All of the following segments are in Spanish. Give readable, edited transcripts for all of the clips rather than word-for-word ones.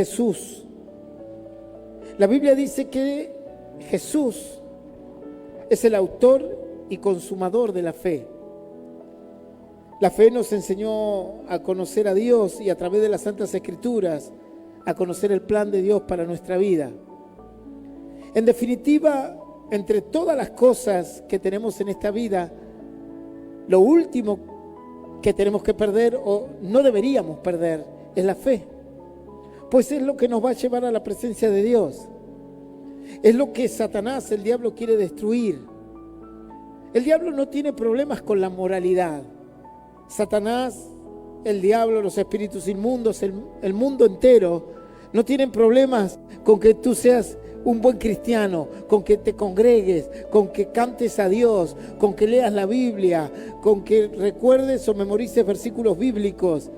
Jesús. La Biblia dice que Jesús es el autor y consumador de la fe. La fe nos enseñó a conocer a Dios y a través de las Santas Escrituras a conocer el plan de Dios para nuestra vida. En definitiva, entre todas las cosas que tenemos en esta vida, lo último que tenemos que perder o no deberíamos perder es la fe. Pues es lo que nos va a llevar a la presencia de Dios. Es lo que Satanás, el diablo, quiere destruir. El diablo no tiene problemas con la moralidad. Satanás, el diablo, los espíritus inmundos, el mundo entero, no tienen problemas con que tú seas un buen cristiano, con que te congregues, con que cantes a Dios, con que leas la Biblia, con que recuerdes o memorices versículos bíblicos,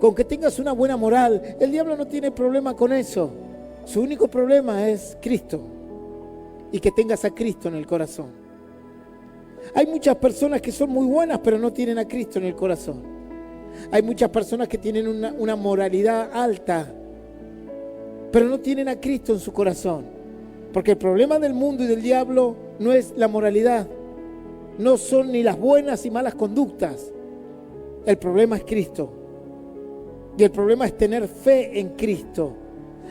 con que tengas una buena moral. El diablo no tiene problema con eso. Su único problema es Cristo y que tengas a Cristo en el corazón. Hay muchas personas que son muy buenas pero no tienen a Cristo en el corazón. Hay muchas personas que tienen una moralidad alta pero no tienen a Cristo en su corazón. Porque el problema del mundo y del diablo no es la moralidad, no son ni las buenas y malas conductas. El problema es Cristo. Y el problema es tener fe en Cristo.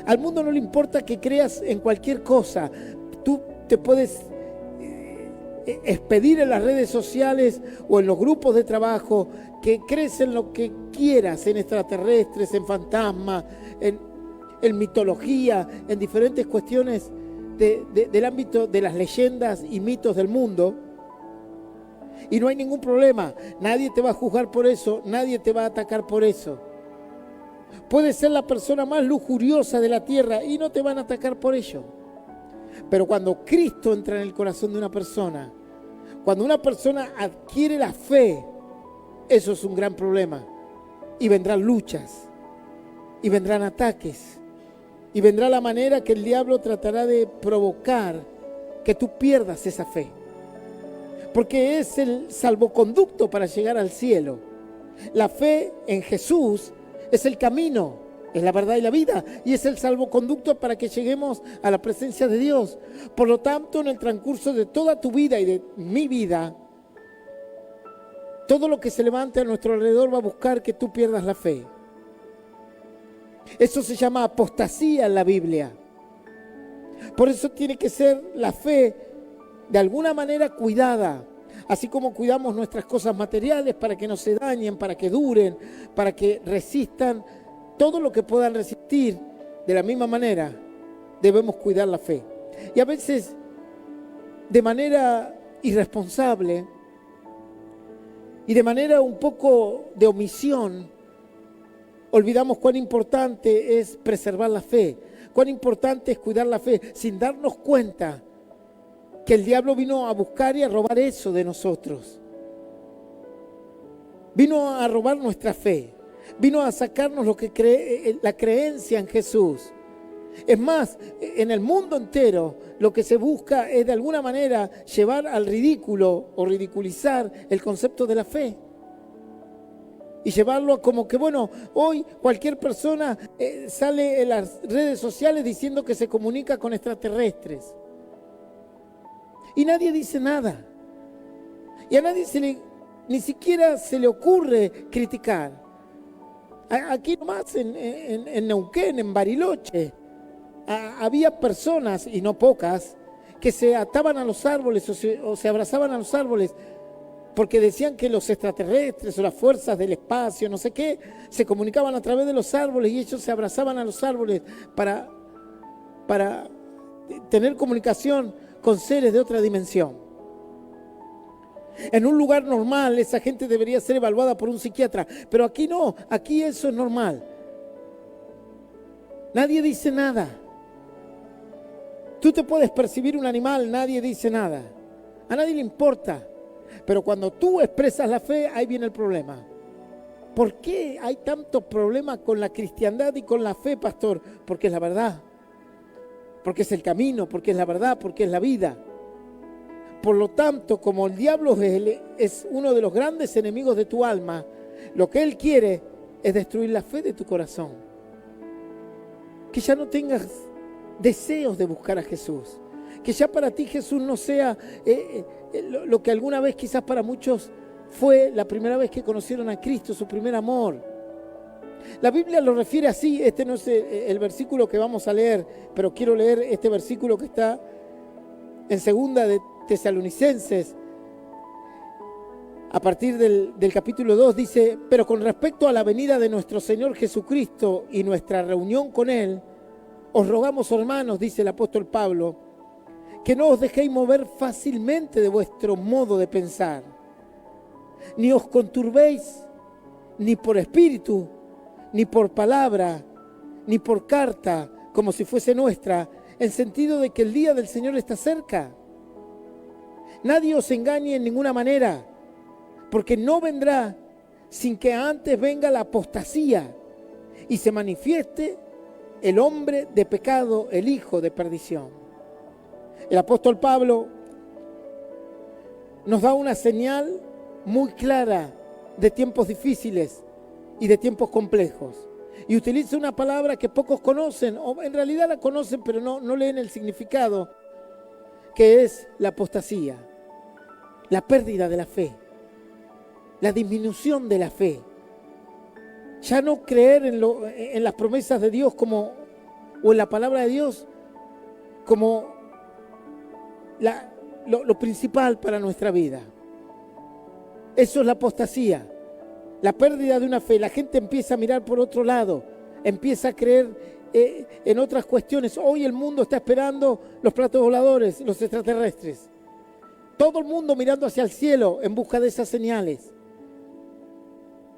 Al mundo no le importa que creas en cualquier cosa. Tú te puedes expedir en las redes sociales o en los grupos de trabajo que crees en lo que quieras, en extraterrestres, en fantasmas, en mitología, en diferentes cuestiones del ámbito de las leyendas y mitos del mundo. Y no hay ningún problema. Nadie te va a juzgar por eso, nadie te va a atacar por eso. Puedes ser la persona más lujuriosa de la tierra y no te van a atacar por ello. Pero cuando Cristo entra en el corazón de una persona, cuando una persona adquiere la fe, eso es un gran problema. Y vendrán luchas, y vendrán ataques, y vendrá la manera que el diablo tratará de provocar que tú pierdas esa fe. Porque es el salvoconducto para llegar al cielo. La fe en Jesús es el camino, es la verdad y la vida, y es el salvoconducto para que lleguemos a la presencia de Dios. Por lo tanto, en el transcurso de toda tu vida y de mi vida, todo lo que se levante a nuestro alrededor va a buscar que tú pierdas la fe. Eso se llama apostasía en la Biblia. Por eso tiene que ser la fe de alguna manera cuidada. Así como cuidamos nuestras cosas materiales para que no se dañen, para que duren, para que resistan todo lo que puedan resistir, de la misma manera debemos cuidar la fe. Y a veces, de manera irresponsable y de manera un poco de omisión, olvidamos cuán importante es preservar la fe, cuán importante es cuidar la fe, sin darnos cuenta que el diablo vino a buscar y a robar eso de nosotros. Vino a robar nuestra fe. Vino a sacarnos lo que la creencia en Jesús. Es más, en el mundo entero lo que se busca es de alguna manera llevar al ridículo o ridiculizar el concepto de la fe. Y llevarlo a como que, bueno, hoy cualquier persona sale en las redes sociales diciendo que se comunica con extraterrestres. Y nadie dice nada. Y a nadie ni siquiera se le ocurre criticar. Aquí nomás en Neuquén, en Bariloche, había personas, y no pocas, que se ataban a los árboles o se abrazaban a los árboles porque decían que los extraterrestres o las fuerzas del espacio, no sé qué, se comunicaban a través de los árboles y ellos se abrazaban a los árboles para tener comunicación con seres de otra dimensión. En un lugar normal esa gente debería ser evaluada por un psiquiatra, pero aquí no, aquí eso es normal. Nadie dice nada. Tú te puedes percibir un animal, nadie dice nada. A nadie le importa. Pero cuando tú expresas la fe, ahí viene el problema. ¿Por qué hay tanto problema con la cristiandad y con la fe, pastor? Porque es la verdad. Porque es el camino, porque es la verdad, porque es la vida. Por lo tanto, como el diablo es uno de los grandes enemigos de tu alma, lo que él quiere es destruir la fe de tu corazón. que ya no tengas deseos de buscar a Jesús, que ya para ti Jesús no sea lo que alguna vez quizás para muchos fue la primera vez que conocieron a Cristo, su primer amor. La Biblia lo refiere así. Este no es el versículo que vamos a leer, pero quiero leer este versículo que está en 2 de Tesalonicenses, a partir del capítulo 2, dice: pero con respecto a la venida de nuestro Señor Jesucristo y nuestra reunión con Él, os rogamos, hermanos, dice el apóstol Pablo, que no os dejéis mover fácilmente de vuestro modo de pensar, ni os conturbéis, ni por espíritu, ni por palabra, ni por carta, como si fuese nuestra, en sentido de que el día del Señor está cerca. Nadie os engañe en ninguna manera, porque no vendrá sin que antes venga la apostasía y se manifieste el hombre de pecado, el hijo de perdición. El apóstol Pablo nos da una señal muy clara de tiempos difíciles y de tiempos complejos. Y utiliza una palabra que pocos conocen, o en realidad la conocen pero no leen el significado, que es la apostasía, la pérdida de la fe, la disminución de la fe. Ya no creer en las promesas de Dios o en la palabra de Dios como lo principal para nuestra vida. Eso es la apostasía, la pérdida de una fe. La gente empieza a mirar por otro lado, empieza a creer en otras cuestiones. Hoy el mundo está esperando los platos voladores, los extraterrestres. Todo el mundo mirando hacia el cielo en busca de esas señales.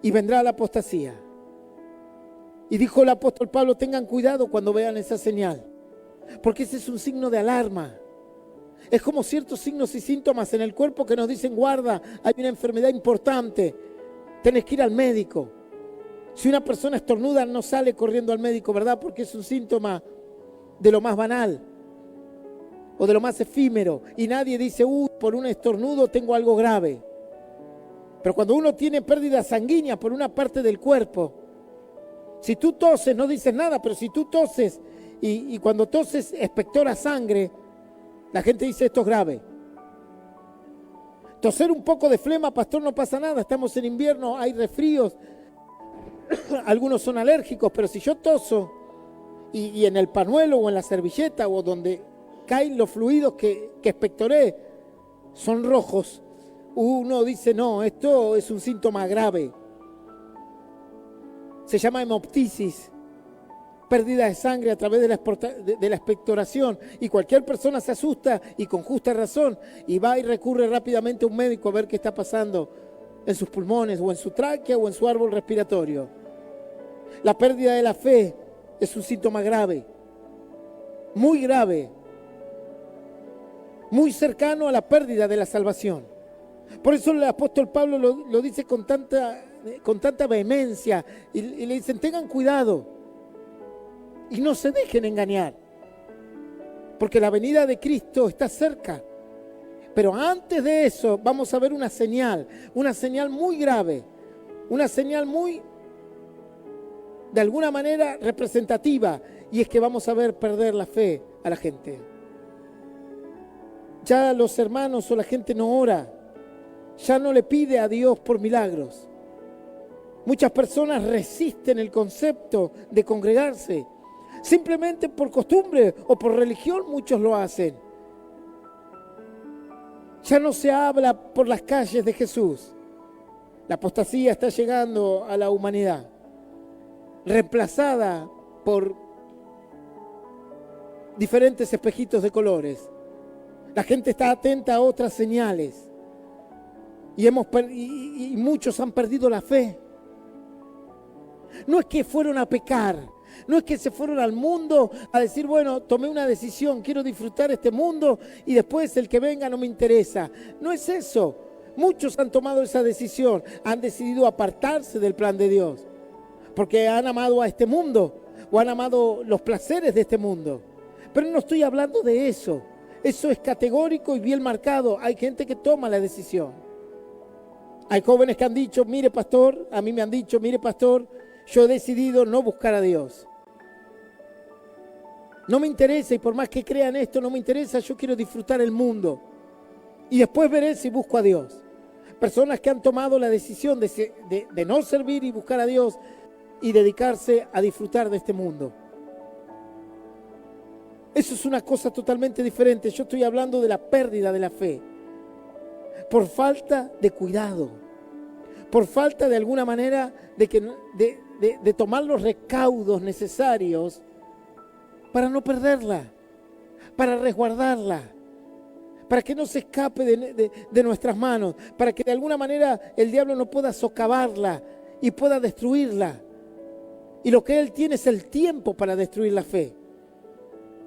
Y vendrá la apostasía. Y dijo el apóstol Pablo: tengan cuidado cuando vean esa señal, porque ese es un signo de alarma. Es como ciertos signos y síntomas en el cuerpo que nos dicen: guarda, hay una enfermedad importante, tenés que ir al médico. Si una persona estornuda, no sale corriendo al médico, ¿verdad? Porque es un síntoma de lo más banal o de lo más efímero. Y nadie dice: por un estornudo tengo algo grave. Pero cuando uno tiene pérdida sanguínea por una parte del cuerpo, si tú toses no dices nada, pero si tú toses y cuando toses expectora sangre, la gente dice: esto es grave. Toser un poco de flema, pastor, no pasa nada, estamos en invierno, hay resfríos, algunos son alérgicos, pero si yo toso y en el pañuelo o en la servilleta o donde caen los fluidos que expectoré son rojos, uno dice: no, esto es un síntoma grave. Se llama hemoptisis, pérdida de sangre a través de la expectoración. Y cualquier persona se asusta, y con justa razón, y va y recurre rápidamente a un médico a ver qué está pasando en sus pulmones, o en su tráquea, o en su árbol respiratorio. La pérdida de la fe es un síntoma grave, muy grave, muy cercano a la pérdida de la salvación. Por eso el apóstol Pablo lo dice con tanta vehemencia, y le dicen: tengan cuidado y no se dejen engañar, porque la venida de Cristo está cerca. Pero antes de eso vamos a ver una señal muy grave, una señal muy, de alguna manera, representativa, y es que vamos a ver perder la fe a la gente. Ya los hermanos o la gente no ora, ya no le pide a Dios por milagros. Muchas personas resisten el concepto de congregarse. Simplemente por costumbre o por religión muchos lo hacen. Ya no se habla por las calles de Jesús. La apostasía está llegando a la humanidad, reemplazada por diferentes espejitos de colores. La gente está atenta a otras señales. Y muchos han perdido la fe. No es que fueron a pecar, no es que se fueron al mundo a decir: bueno, tomé una decisión, quiero disfrutar este mundo y después el que venga no me interesa. No es eso. Muchos han tomado esa decisión, han decidido apartarse del plan de Dios, porque han amado a este mundo o han amado los placeres de este mundo. Pero no estoy hablando de eso. Eso es categórico y bien marcado. Hay gente que toma la decisión. Hay jóvenes que han dicho: mire pastor, a mí me han dicho: mire pastor, yo he decidido no buscar a Dios. No me interesa, y por más que crean esto, no me interesa, yo quiero disfrutar el mundo. Y después veré si busco a Dios. Personas que han tomado la decisión de no servir y buscar a Dios y dedicarse a disfrutar de este mundo. Eso es una cosa totalmente diferente. Yo estoy hablando de la pérdida de la fe. Por falta de cuidado. Por falta de alguna manera de tomar los recaudos necesarios para no perderla, para resguardarla, para que no se escape de nuestras manos, para que de alguna manera el diablo no pueda socavarla y pueda destruirla. Y lo que él tiene es el tiempo para destruir la fe.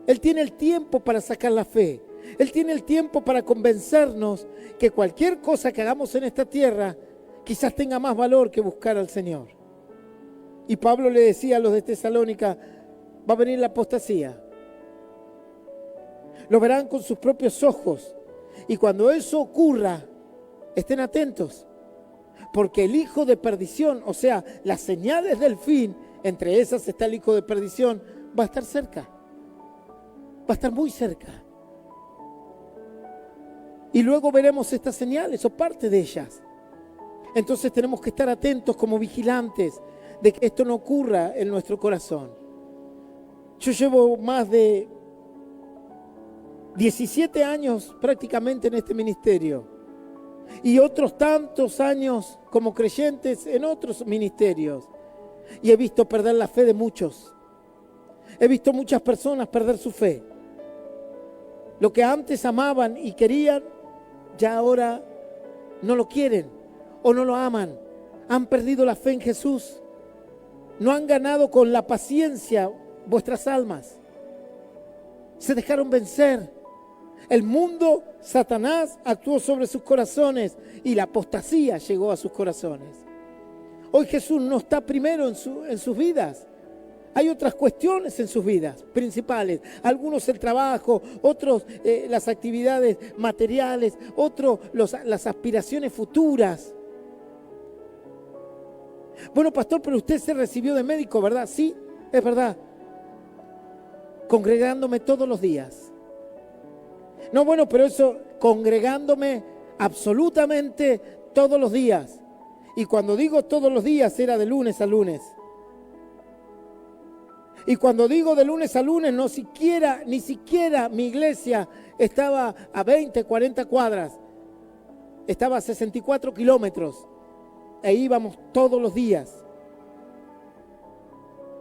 Él tiene el tiempo para sacar la fe. Él tiene el tiempo para convencernos que cualquier cosa que hagamos en esta tierra quizás tenga más valor que buscar al Señor. Y Pablo le decía a los de Tesalónica, va a venir la apostasía. Lo verán con sus propios ojos. Y cuando eso ocurra, estén atentos. Porque el hijo de perdición, o sea, las señales del fin, entre esas está el hijo de perdición, va a estar cerca. Va a estar muy cerca. Y luego veremos estas señales o parte de ellas. Entonces tenemos que estar atentos como vigilantes de que esto no ocurra en nuestro corazón. Yo llevo más de 17 años prácticamente en este ministerio y otros tantos años como creyentes en otros ministerios. Y he visto perder la fe de muchos. He visto muchas personas perder su fe. Lo que antes amaban y querían, ya ahora no lo quieren o no lo aman. Han perdido la fe en Jesús. No han ganado con la paciencia vuestras almas. Se dejaron vencer. El mundo, Satanás, actuó sobre sus corazones y la apostasía llegó a sus corazones. Hoy Jesús no está primero en sus vidas. Hay otras cuestiones en sus vidas principales. Algunos el trabajo, otros las actividades materiales, otros las aspiraciones futuras. Bueno, pastor, pero usted se recibió de médico, ¿verdad? Sí, es verdad. Congregándome todos los días. No, bueno, pero eso, congregándome absolutamente todos los días. Y cuando digo todos los días, era de lunes a lunes. Y cuando digo de lunes a lunes, ni siquiera mi iglesia estaba a 20, 40 cuadras. Estaba a 64 kilómetros. E íbamos todos los días.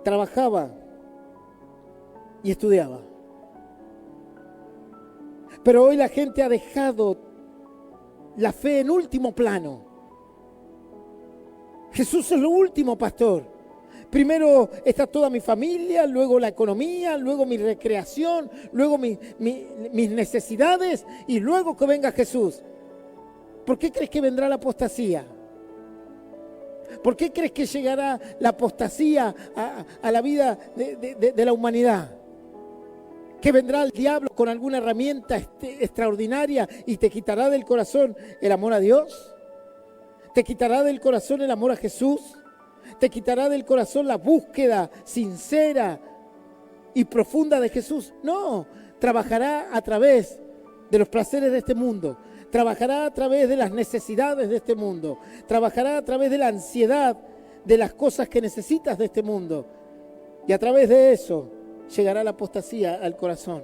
Trabajaba y estudiaba. Pero hoy la gente ha dejado la fe en último plano. Jesús es lo último, pastor. Primero está toda mi familia, luego la economía, luego mi recreación, luego mis necesidades y luego que venga Jesús. ¿Por qué crees que vendrá la apostasía? ¿Por qué crees que llegará la apostasía a la vida de la humanidad? ¿Que vendrá el diablo con alguna herramienta extraordinaria y te quitará del corazón el amor a Dios? ¿Te quitará del corazón el amor a Jesús? ¿Te quitará del corazón la búsqueda sincera y profunda de Jesús? No, trabajará a través de los placeres de este mundo. Trabajará a través de las necesidades de este mundo. Trabajará a través de la ansiedad de las cosas que necesitas de este mundo. Y a través de eso llegará la apostasía al corazón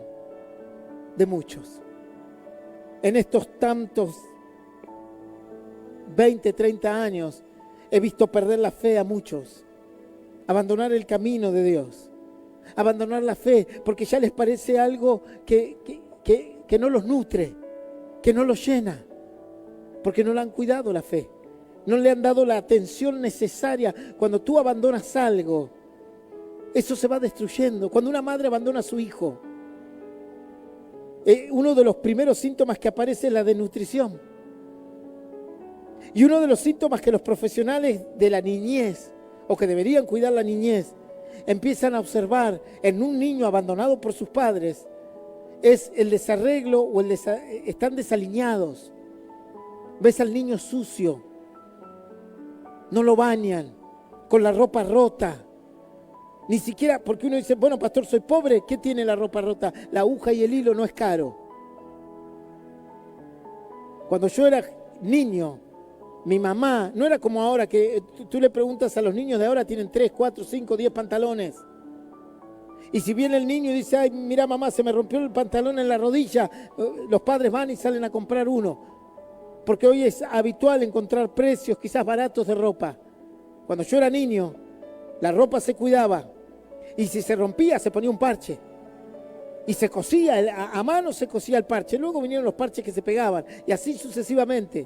de muchos. En estos tantos 20, 30 años he visto perder la fe a muchos. Abandonar el camino de Dios. Abandonar la fe porque ya les parece algo que no los nutre, que no los llena, porque no le han cuidado la fe, no le han dado la atención necesaria. Cuando tú abandonas algo, eso se va destruyendo. Cuando una madre abandona a su hijo, uno de los primeros síntomas que aparece es la desnutrición. Y uno de los síntomas que los profesionales de la niñez, o que deberían cuidar la niñez, empiezan a observar en un niño abandonado por sus padres, es el desarreglo o están desaliñados. Ves al niño sucio, no lo bañan, con la ropa rota, Ni siquiera, porque uno dice, bueno, pastor, soy pobre, ¿qué tiene la ropa rota? La aguja y el hilo no es caro. Cuando yo era niño, mi mamá, no era como ahora que tú le preguntas a los niños de ahora, tienen 3, 4, 5, 10 pantalones. Y si viene el niño y dice, ay, mira mamá, se me rompió el pantalón en la rodilla, los padres van y salen a comprar uno. Porque hoy es habitual encontrar precios quizás baratos de ropa. Cuando yo era niño, la ropa se cuidaba. Y si se rompía, se ponía un parche. Y se cosía, a mano se cosía el parche. Luego vinieron los parches que se pegaban. Y así sucesivamente.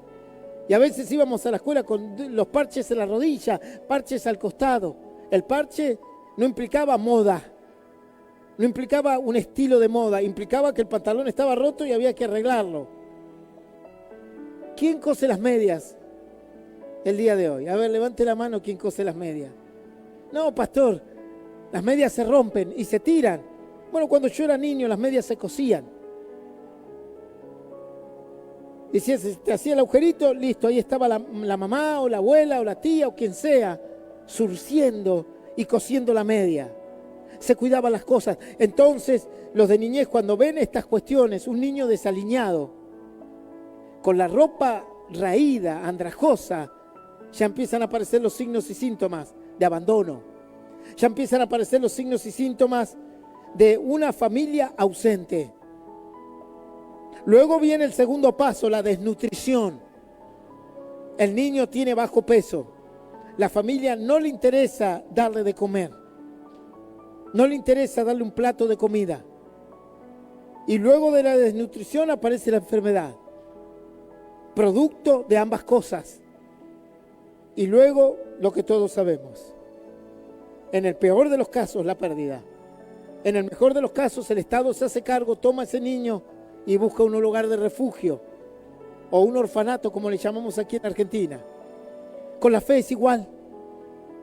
Y a veces íbamos a la escuela con los parches en la rodilla, parches al costado. El parche no implicaba moda. No implicaba un estilo de moda. Implicaba que el pantalón estaba roto y había que arreglarlo. ¿Quién cose las medias el día de hoy? A ver, levante la mano, ¿quién cose las medias? No, pastor, las medias se rompen y se tiran. Bueno, cuando yo era niño, las medias se cosían. Y si te hacía el agujerito, listo, ahí estaba la mamá o la abuela o la tía o quien sea, surciendo y cosiendo la media. Se cuidaban las cosas. Entonces, los de niñez, cuando ven estas cuestiones, un niño desaliñado, con la ropa raída, andrajosa, ya empiezan a aparecer los signos y síntomas de abandono. Ya empiezan a aparecer los signos y síntomas de una familia ausente. Luego viene el segundo paso, la desnutrición. El niño tiene bajo peso. La familia no le interesa darle de comer. No le interesa darle un plato de comida. Y luego de la desnutrición aparece la enfermedad. Producto de ambas cosas. Y luego lo que todos sabemos. En el peor de los casos, la pérdida. En el mejor de los casos, el Estado se hace cargo, toma a ese niño y busca un lugar de refugio. O un orfanato, como le llamamos aquí en Argentina. Con la fe es igual.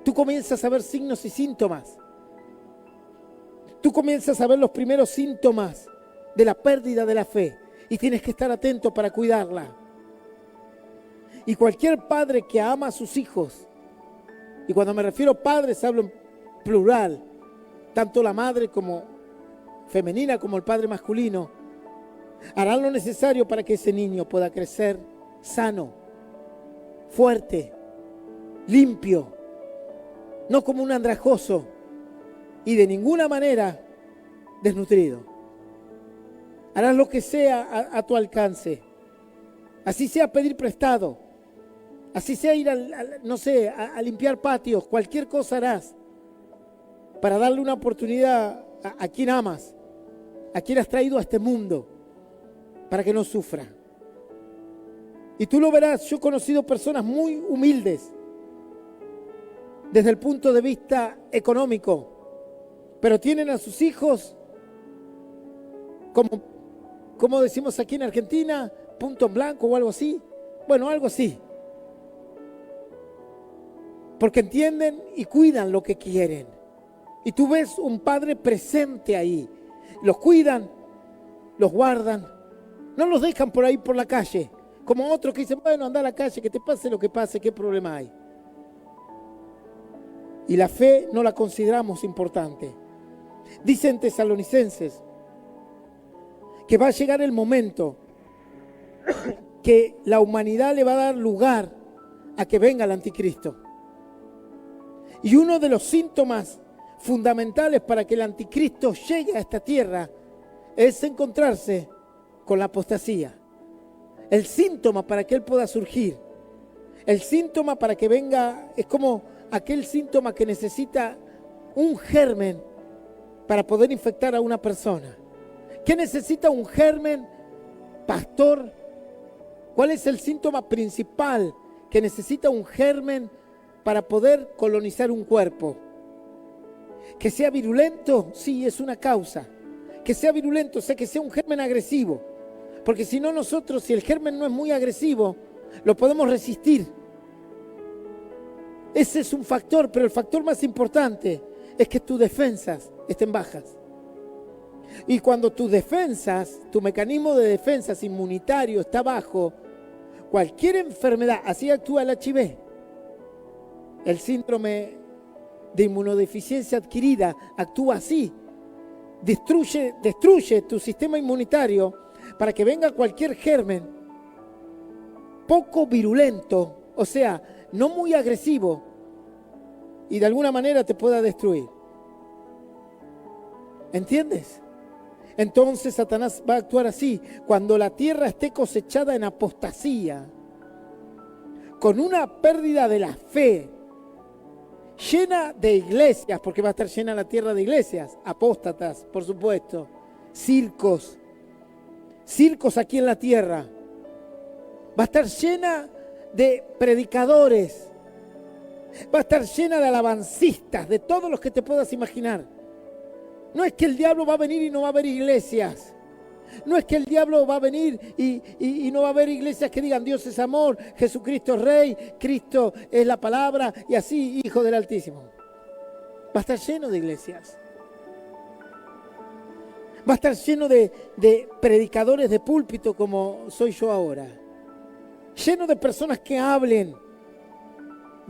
Tú comienzas a ver signos y síntomas. Tú comienzas a ver los primeros síntomas de la pérdida de la fe. Y tienes que estar atento para cuidarla. Y cualquier padre que ama a sus hijos, y cuando me refiero a padres hablo en plural, tanto la madre como femenina como el padre masculino, harán lo necesario para que ese niño pueda crecer sano, fuerte, limpio, no como un andrajoso y de ninguna manera desnutrido. Harás lo que sea a tu alcance, así sea pedir prestado, así sea ir a limpiar patios, cualquier cosa harás para darle una oportunidad a quien amas, a quien has traído a este mundo, para que no sufra. Y tú lo verás, yo he conocido personas muy humildes, desde el punto de vista económico, pero tienen a sus hijos, como decimos aquí en Argentina, punto en blanco o algo así. Bueno, algo así. Porque entienden y cuidan lo que quieren. Y tú ves un padre presente ahí. Los cuidan, los guardan. No los dejan por ahí por la calle. Como otros que dicen, bueno, anda a la calle, que te pase lo que pase, ¿qué problema hay? Y la fe no la consideramos importante. Dicen Tesalonicenses que va a llegar el momento que la humanidad le va a dar lugar a que venga el anticristo. Y uno de los síntomas fundamentales para que el anticristo llegue a esta tierra es encontrarse con la apostasía. El síntoma para que él pueda surgir, el síntoma para que venga, es como aquel síntoma que necesita un germen para poder infectar a una persona. ¿Qué necesita un germen, pastor? ¿Cuál es el síntoma principal que necesita un germen para poder colonizar un cuerpo? Que sea virulento, sí, es una causa. Que sea virulento, o sea, que sea un germen agresivo. Porque si no nosotros, si el germen no es muy agresivo, lo podemos resistir. Ese es un factor, pero el factor más importante es que tus defensas estén bajas. Y cuando tus defensas, tu mecanismo de defensas inmunitario está bajo, cualquier enfermedad, así actúa el HIV, el síndrome de inmunodeficiencia adquirida actúa así. Destruye tu sistema inmunitario para que venga cualquier germen poco virulento, o sea, no muy agresivo, y de alguna manera te pueda destruir. ¿Entiendes? Entonces Satanás va a actuar así cuando la tierra esté cosechada en apostasía, con una pérdida de la fe, llena de iglesias, porque va a estar llena la tierra de iglesias, apóstatas, por supuesto, circos aquí en la tierra. Va a estar llena de predicadores, va a estar llena de alabancistas, de todos los que te puedas imaginar. No es que el diablo va a venir y no va a haber iglesias. No es que el diablo va a venir y no va a haber iglesias que digan Dios es amor, Jesucristo es Rey, Cristo es la palabra y así, Hijo del Altísimo. Va a estar lleno de iglesias. Va a estar lleno de predicadores de púlpito como soy yo ahora. Lleno de personas que hablen.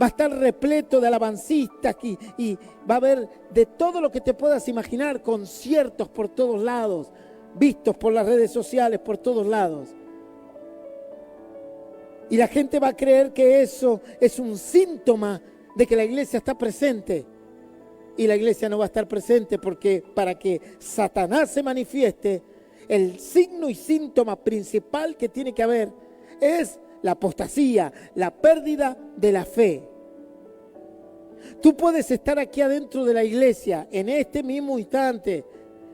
Va a estar repleto de alabancistas y va a haber de todo lo que te puedas imaginar, conciertos por todos lados, vistos por las redes sociales por todos lados. Y la gente va a creer que eso es un síntoma de que la iglesia está presente. Y la iglesia no va a estar presente porque para que Satanás se manifieste, el signo y síntoma principal que tiene que haber es la apostasía, la pérdida de la fe. Tú puedes estar aquí adentro de la iglesia en este mismo instante,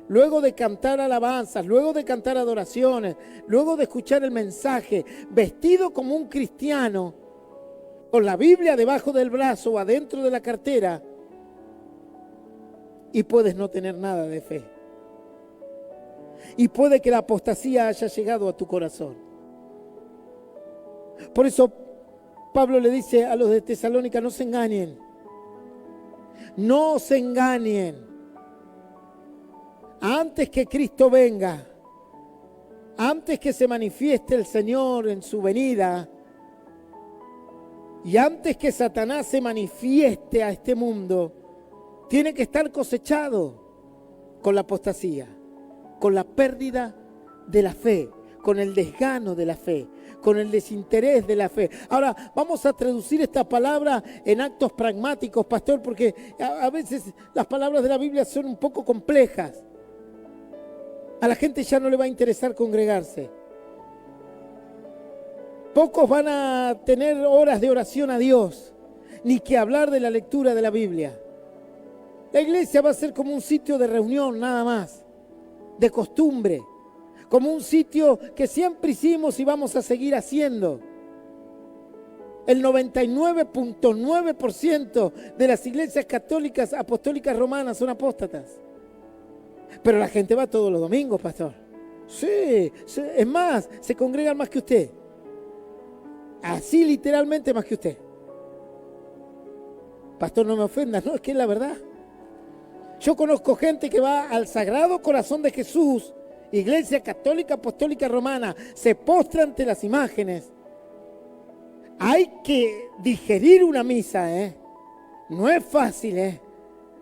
luego de cantar alabanzas, luego de cantar adoraciones, luego de escuchar el mensaje, vestido como un cristiano, con la Biblia debajo del brazo o adentro de la cartera, y puedes no tener nada de fe. Y puede que la apostasía haya llegado a tu corazón. Por eso Pablo le dice a los de Tesalónica, no se engañen. No se engañen. Antes que Cristo venga, antes que se manifieste el Señor en su venida, y antes que Satanás se manifieste a este mundo, tiene que estar cosechado con la apostasía, con la pérdida de la fe, con el desgano de la fe, con el desinterés de la fe. Ahora, vamos a traducir esta palabra en actos pragmáticos, pastor, porque a veces las palabras de la Biblia son un poco complejas. A la gente ya no le va a interesar congregarse. Pocos van a tener horas de oración a Dios, ni que hablar de la lectura de la Biblia. La iglesia va a ser como un sitio de reunión nada más, de costumbre, como un sitio que siempre hicimos y vamos a seguir haciendo. El 99.9% de las iglesias católicas, apostólicas romanas son apóstatas. Pero la gente va todos los domingos, pastor. Sí, es más, se congregan más que usted. Así literalmente más que usted. Pastor, no me ofenda, no, es que es la verdad. Yo conozco gente que va al Sagrado Corazón de Jesús, Iglesia Católica Apostólica Romana, se postra ante las imágenes. Hay que digerir una misa, ¿eh? No es fácil,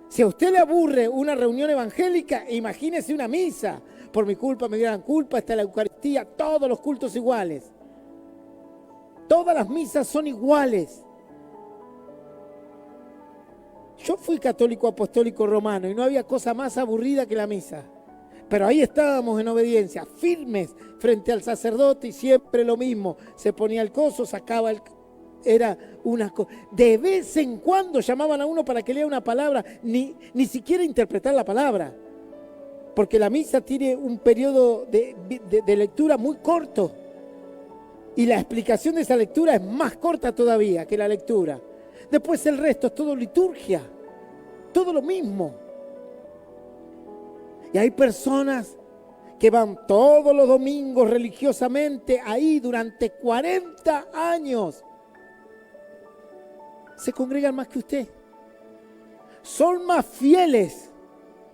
Si a usted le aburre una reunión evangélica, imagínese una misa. Por mi culpa, mi gran culpa, está la Eucaristía, todos los cultos iguales. Todas las misas son iguales. Yo fui católico apostólico romano y no había cosa más aburrida que la misa. Pero ahí estábamos en obediencia, firmes frente al sacerdote y siempre lo mismo. Se ponía el coso, sacaba el... Era una cosa. De vez en cuando llamaban a uno para que lea una palabra, ni siquiera interpretar la palabra. Porque la misa tiene un periodo de lectura muy corto. Y la explicación de esa lectura es más corta todavía que la lectura. Después el resto es todo liturgia, todo lo mismo. Y hay personas que van todos los domingos religiosamente ahí durante 40 años. Se congregan más que usted. Son más fieles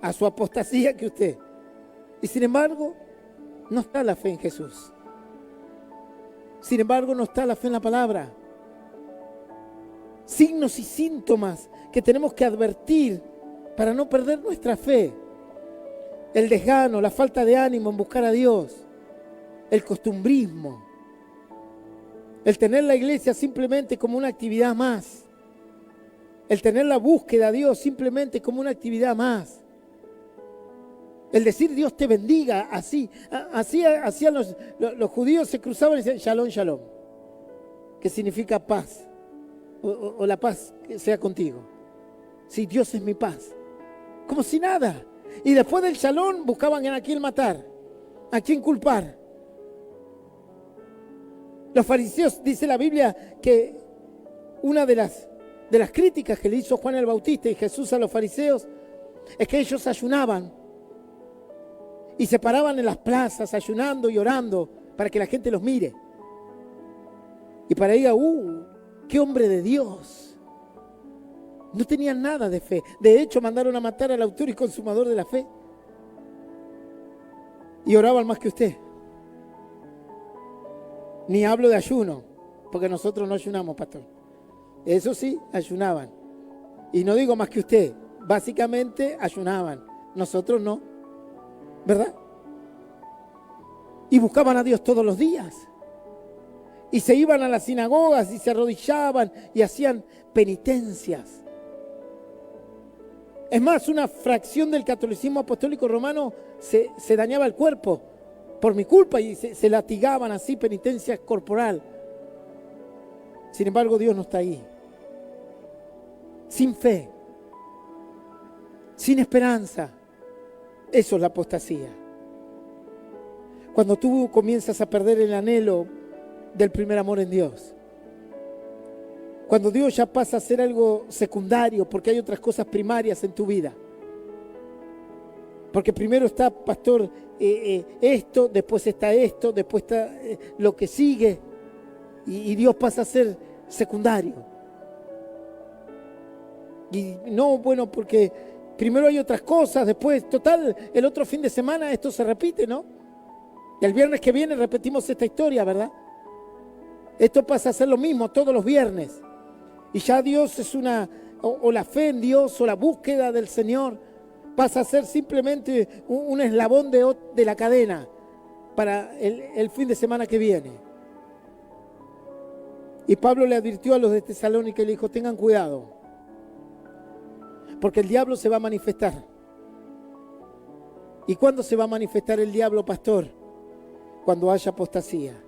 a su apostasía que usted. Y sin embargo, no está la fe en Jesús. Sin embargo, no está la fe en la palabra. signos y síntomas que tenemos que advertir para no perder nuestra fe. El desgano, la falta de ánimo en buscar a Dios, el costumbrismo, el tener la iglesia simplemente como una actividad más, el tener la búsqueda a Dios simplemente como una actividad más, el decir Dios te bendiga, así hacían los judíos, se cruzaban y decían shalom, shalom, que significa paz, o la paz que sea contigo. Sí, Dios es mi paz, como si nada. Y después del shalom buscaban a quién matar, a quién culpar. Los fariseos, dice la Biblia, que una de las críticas que le hizo Juan el Bautista y Jesús a los fariseos es que ellos ayunaban y se paraban en las plazas ayunando y orando para que la gente los mire. Y para ella, qué hombre de Dios. No tenían nada de fe. De hecho, mandaron a matar al autor y consumador de la fe. Y oraban más que usted. Ni hablo de ayuno, porque nosotros no ayunamos, pastor. Eso sí, ayunaban. Y no digo más que usted. Básicamente ayunaban. Nosotros no. ¿Verdad? Y buscaban a Dios todos los días. Y se iban a las sinagogas y se arrodillaban y hacían penitencias. Es más, una fracción del catolicismo apostólico romano se dañaba el cuerpo por mi culpa y se latigaban así, penitencia corporal. Sin embargo, Dios no está ahí. Sin fe, sin esperanza. Eso es la apostasía. Cuando tú comienzas a perder el anhelo del primer amor en Dios. Cuando Dios ya pasa a ser algo secundario porque hay otras cosas primarias en tu vida. Porque primero está, pastor, esto, después está esto, después está lo que sigue. Y Dios pasa a ser secundario. Y no, bueno, porque primero hay otras cosas, después, total, el otro fin de semana esto se repite, ¿no? Y el viernes que viene repetimos esta historia, ¿verdad? Esto pasa a ser lo mismo todos los viernes. Y ya Dios es o la fe en Dios o la búsqueda del Señor pasa a ser simplemente un eslabón de la cadena para el fin de semana que viene. Y Pablo le advirtió a los de Tesalónica y le dijo, tengan cuidado, porque el diablo se va a manifestar. ¿Y cuándo se va a manifestar el diablo, pastor? Cuando haya apostasía.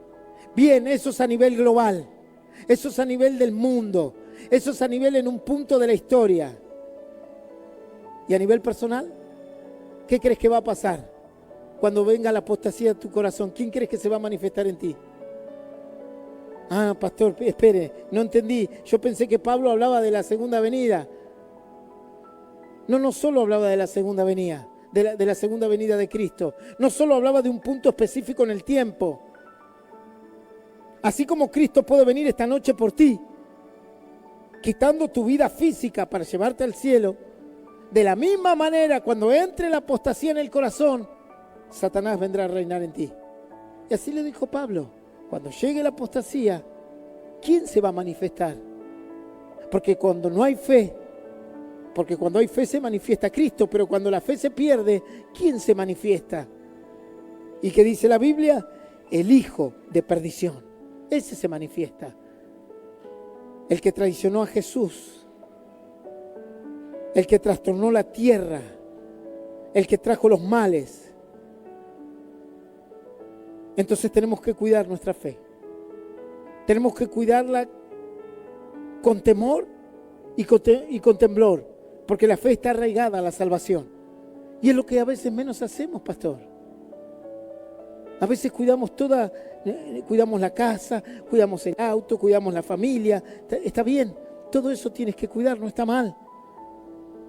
Bien, eso es a nivel global, eso es a nivel del mundo, eso es a nivel en un punto de la historia. ¿Y a nivel personal? ¿Qué crees que va a pasar cuando venga la apostasía de tu corazón? ¿Quién crees que se va a manifestar en ti? Ah, pastor, espere, no entendí. Yo pensé que Pablo hablaba de la segunda venida. No solo hablaba de la segunda venida, de la segunda venida de Cristo. No solo hablaba de un punto específico en el tiempo. Así como Cristo puede venir esta noche por ti, quitando tu vida física para llevarte al cielo, de la misma manera, cuando entre la apostasía en el corazón, Satanás vendrá a reinar en ti. Y así le dijo Pablo, cuando llegue la apostasía, ¿quién se va a manifestar? Porque cuando no hay fe, porque cuando hay fe se manifiesta Cristo, pero cuando la fe se pierde, ¿quién se manifiesta? ¿Y qué dice la Biblia? El hijo de perdición. Ese se manifiesta. El que traicionó a Jesús, el que trastornó la tierra, el que trajo los males. Entonces tenemos que cuidar nuestra fe. Tenemos que cuidarla con temor y con temblor, porque la fe está arraigada a la salvación. Y es lo que a veces menos hacemos, pastor. A veces cuidamos cuidamos la casa, cuidamos el auto, cuidamos la familia. Está bien, todo eso tienes que cuidar, no está mal.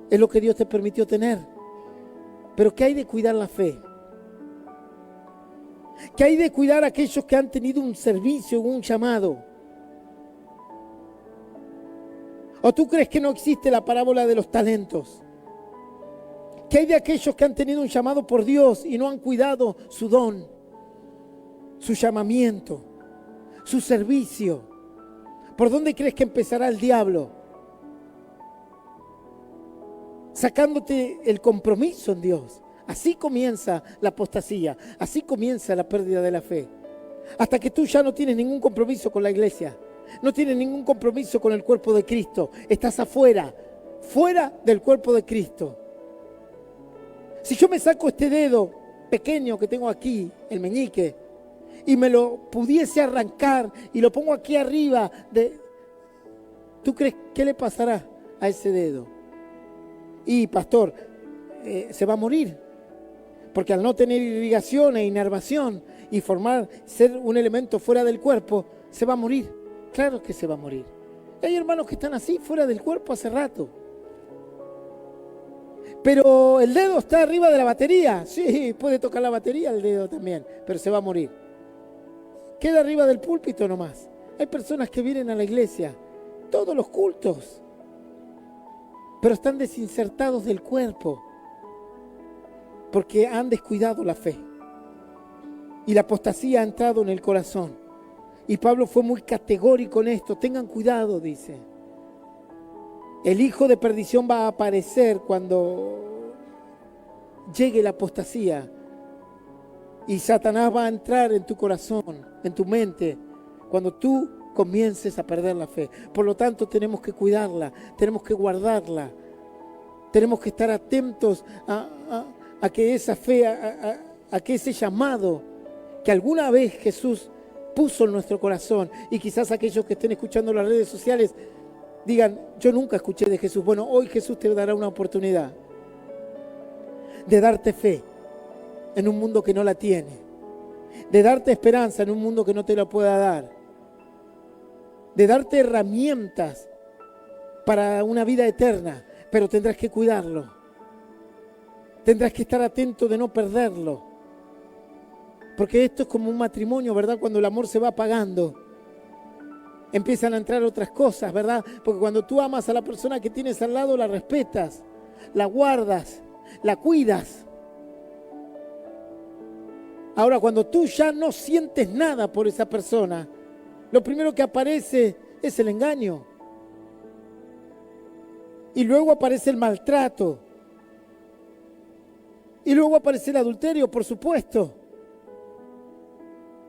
Es lo que Dios te permitió tener. Pero ¿qué hay de cuidar la fe? ¿Qué hay de cuidar a aquellos que han tenido un servicio, un llamado? ¿O tú crees que no existe la parábola de los talentos? ¿Qué hay de aquellos que han tenido un llamado por Dios y no han cuidado su don, su llamamiento, su servicio? ¿Por dónde crees que empezará el diablo sacándote el compromiso en Dios. Así comienza la apostasía, así comienza la pérdida de la fe. Hasta que tú ya no tienes ningún compromiso con la iglesia, no tienes ningún compromiso con el cuerpo de Cristo. Estás afuera, fuera del cuerpo de Cristo. Si yo me saco este dedo pequeño que tengo aquí, el meñique, y me lo pudiese arrancar y lo pongo aquí arriba, ¿tú crees qué le pasará a ese dedo? Y pastor, se va a morir, porque al no tener irrigación e inervación y ser un elemento fuera del cuerpo, se va a morir. Claro que se va a morir. Hay hermanos que están así, fuera del cuerpo hace rato. Pero el dedo está arriba de la batería. Sí, puede tocar la batería el dedo también, pero se va a morir. Queda arriba del púlpito nomás. Hay personas que vienen a la iglesia todos los cultos, pero están desinsertados del cuerpo porque han descuidado la fe. Y la apostasía ha entrado en el corazón. Y Pablo fue muy categórico en esto. Tengan cuidado, dice. El hijo de perdición va a aparecer cuando llegue la apostasía. Y Satanás va a entrar en tu corazón, en tu mente, cuando tú comiences a perder la fe. Por lo tanto, tenemos que cuidarla, tenemos que guardarla. Tenemos que estar atentos a que esa fe, a que ese llamado que alguna vez Jesús puso en nuestro corazón, y quizás aquellos que estén escuchando las redes sociales digan, yo nunca escuché de Jesús. Bueno, hoy Jesús te dará una oportunidad de darte fe en un mundo que no la tiene, de darte esperanza en un mundo que no te la pueda dar, de darte herramientas para una vida eterna, pero tendrás que cuidarlo, tendrás que estar atento de no perderlo, porque esto es como un matrimonio, ¿verdad? Cuando el amor se va apagando, empiezan a entrar otras cosas, ¿verdad? Porque cuando tú amas a la persona que tienes al lado, la respetas, la guardas, la cuidas. Ahora, cuando tú ya no sientes nada por esa persona, lo primero que aparece es el engaño. Y luego aparece el maltrato. Y luego aparece el adulterio, por supuesto.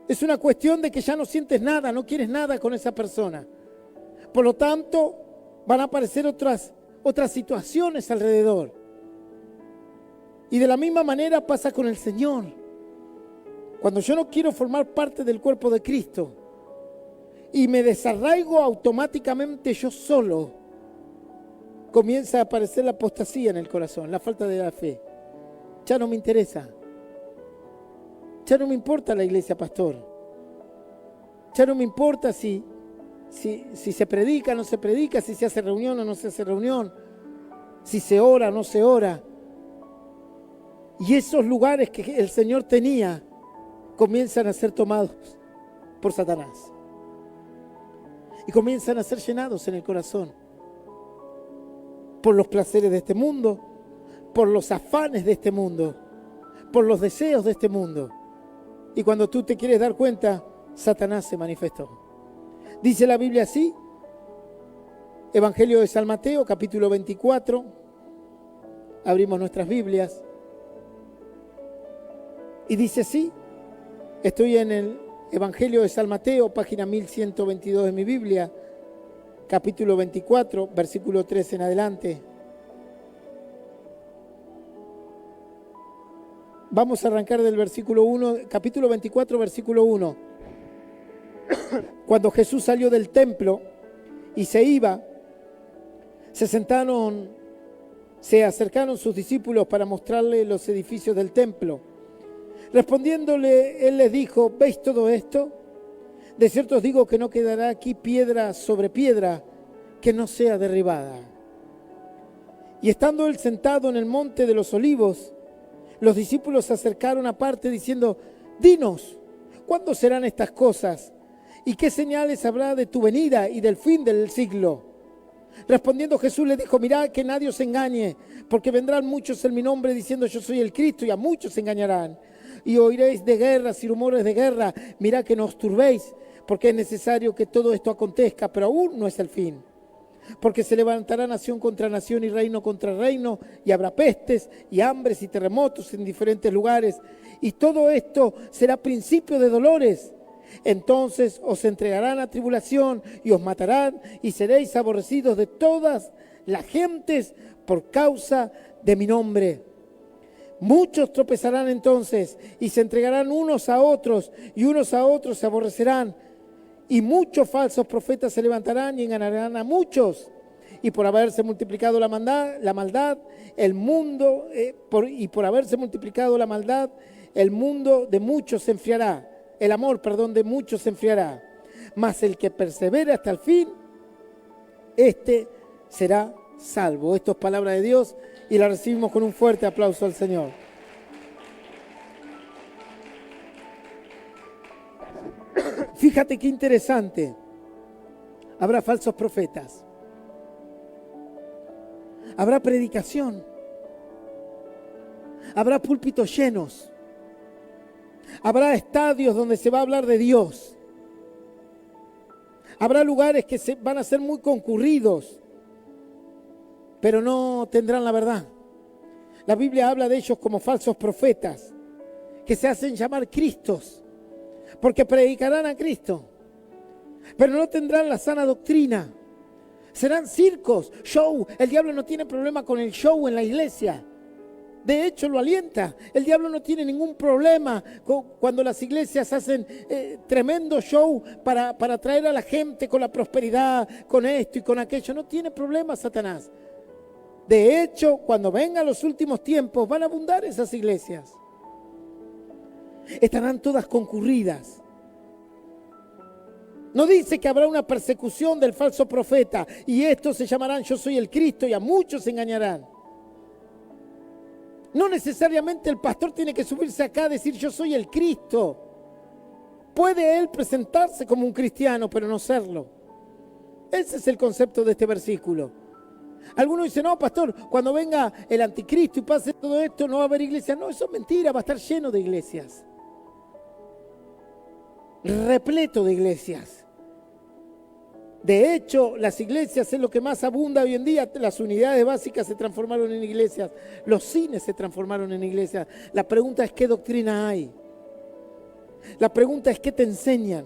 Es una cuestión de que ya no sientes nada, no quieres nada con esa persona. Por lo tanto, van a aparecer otras situaciones alrededor. Y de la misma manera pasa con el Señor. Cuando yo no quiero formar parte del cuerpo de Cristo y me desarraigo automáticamente yo solo, comienza a aparecer la apostasía en el corazón, la falta de la fe. Ya no me interesa. Ya no me importa la iglesia, pastor. Ya no me importa si se predica o no se predica, si se hace reunión o no se hace reunión, si se ora o no se ora. Y esos lugares que el Señor tenía comienzan a ser tomados por Satanás. Y comienzan a ser llenados en el corazón por los placeres de este mundo, por los afanes de este mundo, por los deseos de este mundo. Y cuando tú te quieres dar cuenta, Satanás se manifestó. Dice la Biblia así, Evangelio de San Mateo, capítulo 24. Abrimos nuestras Biblias. Y dice así, estoy en el Evangelio de San Mateo, página 1122 de mi Biblia, capítulo 24, versículo 3 en adelante. Vamos a arrancar del versículo 1, capítulo 24, versículo 1. Cuando Jesús salió del templo y se iba, se acercaron sus discípulos para mostrarle los edificios del templo. Respondiéndole, él les dijo, ¿veis todo esto? De cierto os digo que no quedará aquí piedra sobre piedra que no sea derribada. Y estando él sentado en el monte de los olivos, los discípulos se acercaron aparte diciendo, dinos, ¿cuándo serán estas cosas? ¿Y qué señales habrá de tu venida y del fin del siglo? Respondiendo Jesús les dijo, mirad que nadie os engañe, porque vendrán muchos en mi nombre diciendo yo soy el Cristo, y a muchos se engañarán. Y oiréis de guerras y rumores de guerra, mirad que no os turbéis, porque es necesario que todo esto acontezca, pero aún no es el fin. porque se levantará nación contra nación y reino contra reino, y habrá pestes y hambres y terremotos en diferentes lugares, y todo esto será principio de dolores. Entonces os entregarán a tribulación y os matarán, y seréis aborrecidos de todas las gentes por causa de mi nombre. Muchos tropezarán entonces y se entregarán unos a otros, y unos a otros se aborrecerán. Y muchos falsos profetas se levantarán y engañarán a muchos. Y por haberse multiplicado la maldad, el mundo, por haberse multiplicado la maldad, el mundo de muchos se enfriará. El amor, de muchos se enfriará. Mas el que persevere hasta el fin, este será salvo. Esto es palabra de Dios y la recibimos con un fuerte aplauso al Señor. Fíjate qué interesante. Habrá falsos profetas. Habrá predicación. Habrá púlpitos llenos. Habrá estadios donde se va a hablar de Dios. Habrá lugares que van a ser muy concurridos, pero no tendrán la verdad. La Biblia habla de ellos como falsos profetas, que se hacen llamar Cristos, porque predicarán a Cristo, pero no tendrán la sana doctrina. Serán circos, show. El diablo no tiene problema con el show en la iglesia. De hecho, lo alienta. El diablo no tiene ningún problema cuando las iglesias hacen tremendo show para atraer a la gente con la prosperidad, con esto y con aquello. No tiene problema Satanás. De hecho, cuando vengan los últimos tiempos, van a abundar esas iglesias. Estarán todas concurridas. No dice que habrá una persecución del falso profeta y estos se llamarán yo soy el Cristo y a muchos se engañarán. No necesariamente el pastor tiene que subirse acá a decir yo soy el Cristo. Puede él presentarse como un cristiano, pero no serlo. Ese es el concepto de este versículo. Algunos dicen, no, pastor, cuando venga el anticristo y pase todo esto, no va a haber iglesia. No, eso es mentira, va a estar lleno de iglesias. Repleto de iglesias. De hecho, las iglesias es lo que más abunda hoy en día. Las unidades básicas se transformaron en iglesias. Los cines se transformaron en iglesias. La pregunta es, ¿qué doctrina hay? La pregunta es, ¿qué te enseñan?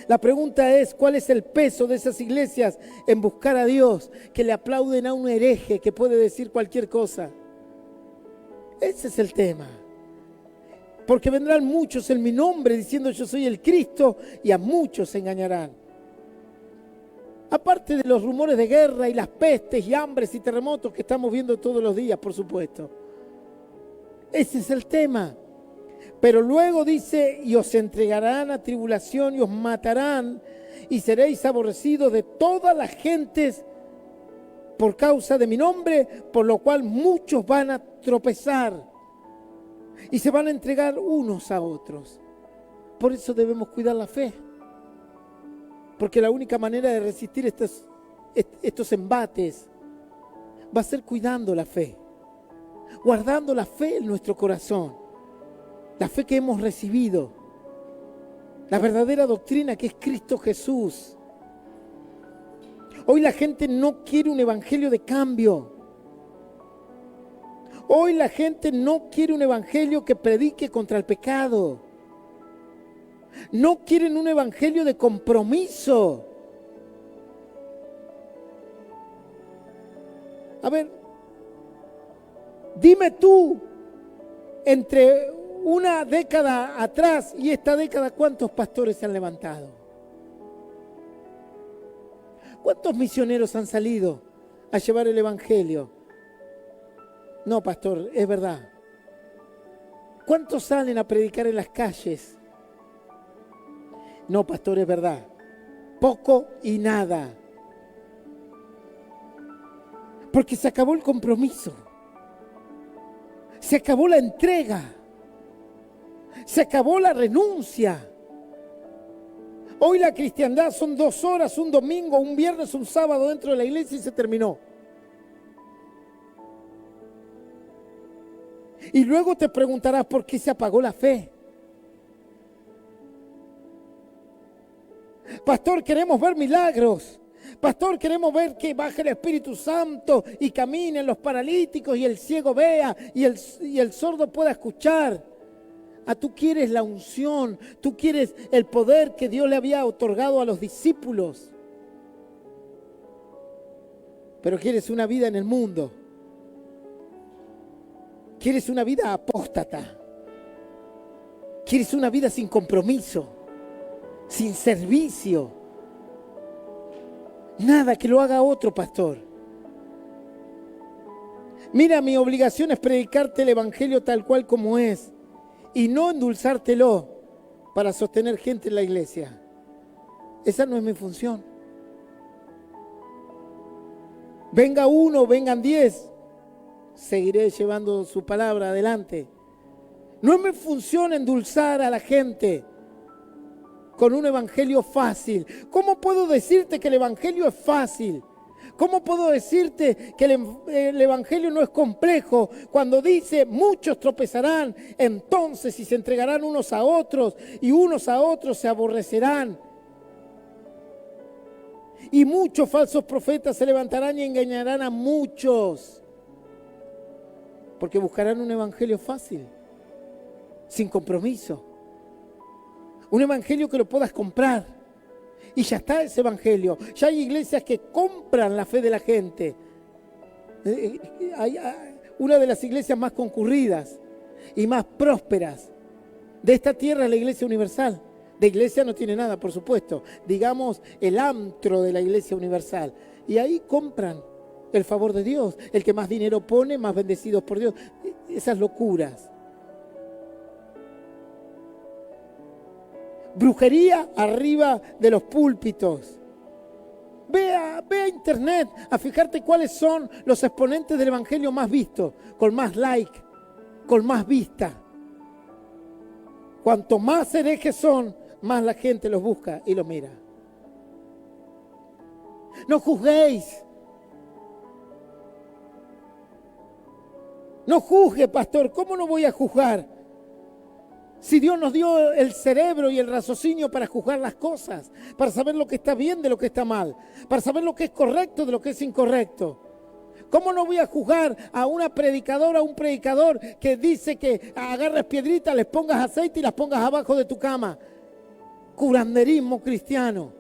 La pregunta es, ¿cuál es el peso de esas iglesias en buscar a Dios? Que le aplauden a un hereje que puede decir cualquier cosa. Ese es el tema. Porque vendrán muchos en mi nombre diciendo yo soy el Cristo y a muchos se engañarán. Aparte de los rumores de guerra y las pestes y hambres y terremotos que estamos viendo todos los días, por supuesto. Ese es el tema. Pero luego dice, y os entregarán a tribulación y os matarán y seréis aborrecidos de todas las gentes por causa de mi nombre, por lo cual muchos van a tropezar y se van a entregar unos a otros. Por eso debemos cuidar la fe. Porque la única manera de resistir estos embates va a ser cuidando la fe, guardando la fe en nuestro corazón, la fe que hemos recibido, la verdadera doctrina que es Cristo Jesús. Hoy la gente no quiere un evangelio de cambio. Hoy la gente no quiere un evangelio que predique contra el pecado. No quieren un evangelio de compromiso. A ver, dime tú, entre una década atrás y esta década, ¿cuántos pastores se han levantado? ¿Cuántos misioneros han salido a llevar el evangelio? No, pastor, es verdad. ¿Cuántos salen a predicar en las calles? No, pastor, es verdad. Poco y nada. Porque se acabó el compromiso. Se acabó la entrega. Se acabó la renuncia. Hoy la cristiandad son 2 horas, un domingo, un viernes, un sábado dentro de la iglesia y se terminó. Y luego te preguntarás por qué se apagó la fe. Pastor, queremos ver milagros. Pastor, queremos ver que baje el Espíritu Santo y caminen los paralíticos y el ciego vea y el sordo pueda escuchar. Tú quieres la unción, tú quieres el poder que Dios le había otorgado a los discípulos. Pero quieres una vida en el mundo. Quieres una vida apóstata. Quieres una vida sin compromiso, sin servicio. Nada que lo haga otro pastor. Mira, mi obligación es predicarte el evangelio tal cual como es y no endulzártelo para sostener gente en la iglesia. Esa no es mi función. Venga uno, vengan 10, seguiré llevando su palabra adelante. No es mi función endulzar a la gente con un evangelio fácil. ¿Cómo puedo decirte que el evangelio es fácil? ¿Cómo puedo decirte que el evangelio no es complejo cuando dice muchos tropezarán entonces y se entregarán unos a otros y unos a otros se aborrecerán? Y muchos falsos profetas se levantarán y engañarán a muchos porque buscarán un evangelio fácil, sin compromiso. Un evangelio que lo puedas comprar. Y ya está ese evangelio. Ya hay iglesias que compran la fe de la gente. Hay una de las iglesias más concurridas y más prósperas de esta tierra es la Iglesia Universal. De iglesia no tiene nada, por supuesto. Digamos, el antro de la Iglesia Universal. Y ahí compran el favor de Dios. El que más dinero pone, más bendecidos por Dios. Esas locuras. Brujería arriba de los púlpitos. Ve a internet a fijarte cuáles son los exponentes del evangelio más vistos, con más like, con más vista. Cuanto más herejes son, más la gente los busca y los mira. No juzguéis. No juzgue, pastor. ¿Cómo no voy a juzgar? Si Dios nos dio el cerebro y el raciocinio para juzgar las cosas, para saber lo que está bien de lo que está mal, para saber lo que es correcto de lo que es incorrecto. ¿Cómo no voy a juzgar a una predicadora, a un predicador que dice que agarres piedritas, les pongas aceite y las pongas abajo de tu cama? Curanderismo cristiano.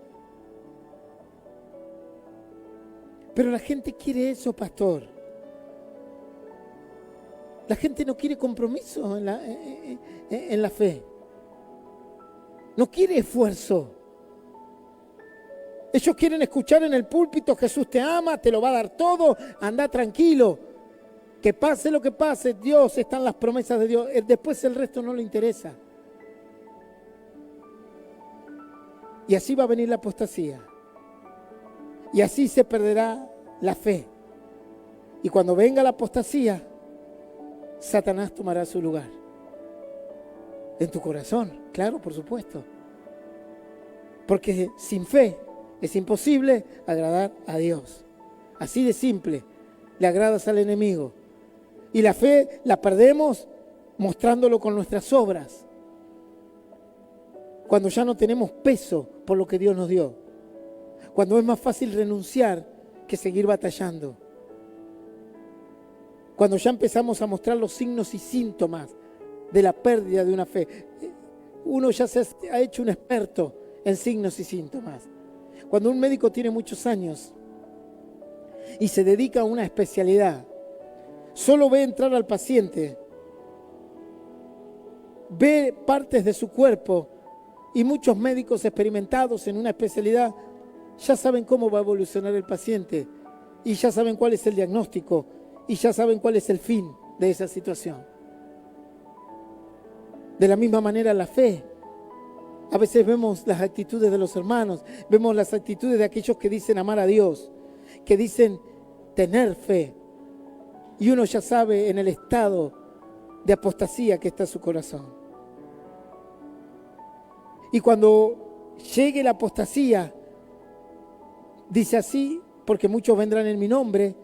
Pero la gente quiere eso, pastor. La gente no quiere compromiso en la fe. No quiere esfuerzo. Ellos quieren escuchar en el púlpito: Jesús te ama, te lo va a dar todo, anda tranquilo. Que pase lo que pase, Dios, están las promesas de Dios. Después el resto no le interesa. Y así va a venir la apostasía. Y así se perderá la fe. Y cuando venga la apostasía, Satanás tomará su lugar. En tu corazón, claro, por supuesto. Porque sin fe es imposible agradar a Dios. Así de simple, le agradas al enemigo. Y la fe la perdemos mostrándolo con nuestras obras. Cuando ya no tenemos peso por lo que Dios nos dio. Cuando es más fácil renunciar que seguir batallando. Cuando ya empezamos a mostrar los signos y síntomas de la pérdida de una fe. Uno ya se ha hecho un experto en signos y síntomas. Cuando un médico tiene muchos años y se dedica a una especialidad, solo ve entrar al paciente, ve partes de su cuerpo, y muchos médicos experimentados en una especialidad ya saben cómo va a evolucionar el paciente y ya saben cuál es el diagnóstico y ya saben cuál es el fin de esa situación. De la misma manera la fe. A veces vemos las actitudes de los hermanos, vemos las actitudes de aquellos que dicen amar a Dios, que dicen tener fe. Y uno ya sabe en el estado de apostasía que está su corazón. Y cuando llegue la apostasía, dice así: porque muchos vendrán en mi nombre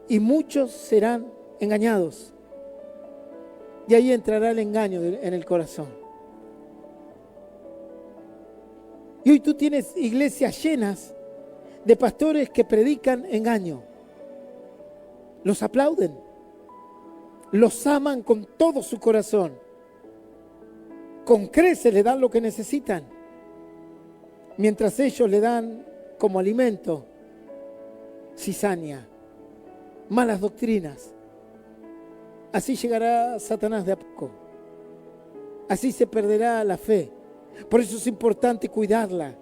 y muchos serán engañados. Y ahí entrará el engaño en el corazón. Y hoy tú tienes iglesias llenas de pastores que predican engaño. Los aplauden, los aman con todo su corazón. Con creces le dan lo que necesitan, mientras ellos le dan como alimento cizaña, malas doctrinas. Así llegará Satanás de a poco. Así se perderá la fe. Por eso es importante cuidarla,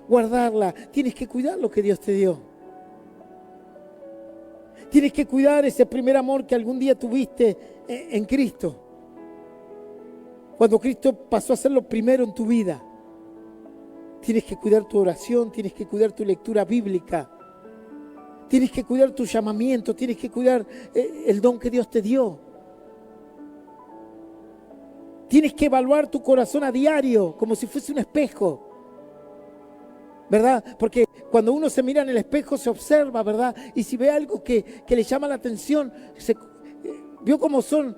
guardarla. Tienes que cuidar lo que Dios te dio. Tienes que cuidar ese primer amor que algún día tuviste en Cristo. Cuando Cristo pasó a ser lo primero en tu vida. Tienes que cuidar tu oración, tienes que cuidar tu lectura bíblica. Tienes que cuidar tu llamamiento, tienes que cuidar el don que Dios te dio. Tienes que evaluar tu corazón a diario, como si fuese un espejo. ¿Verdad? Porque cuando uno se mira en el espejo se observa, ¿verdad? Y si ve algo que le llama la atención, vio cómo son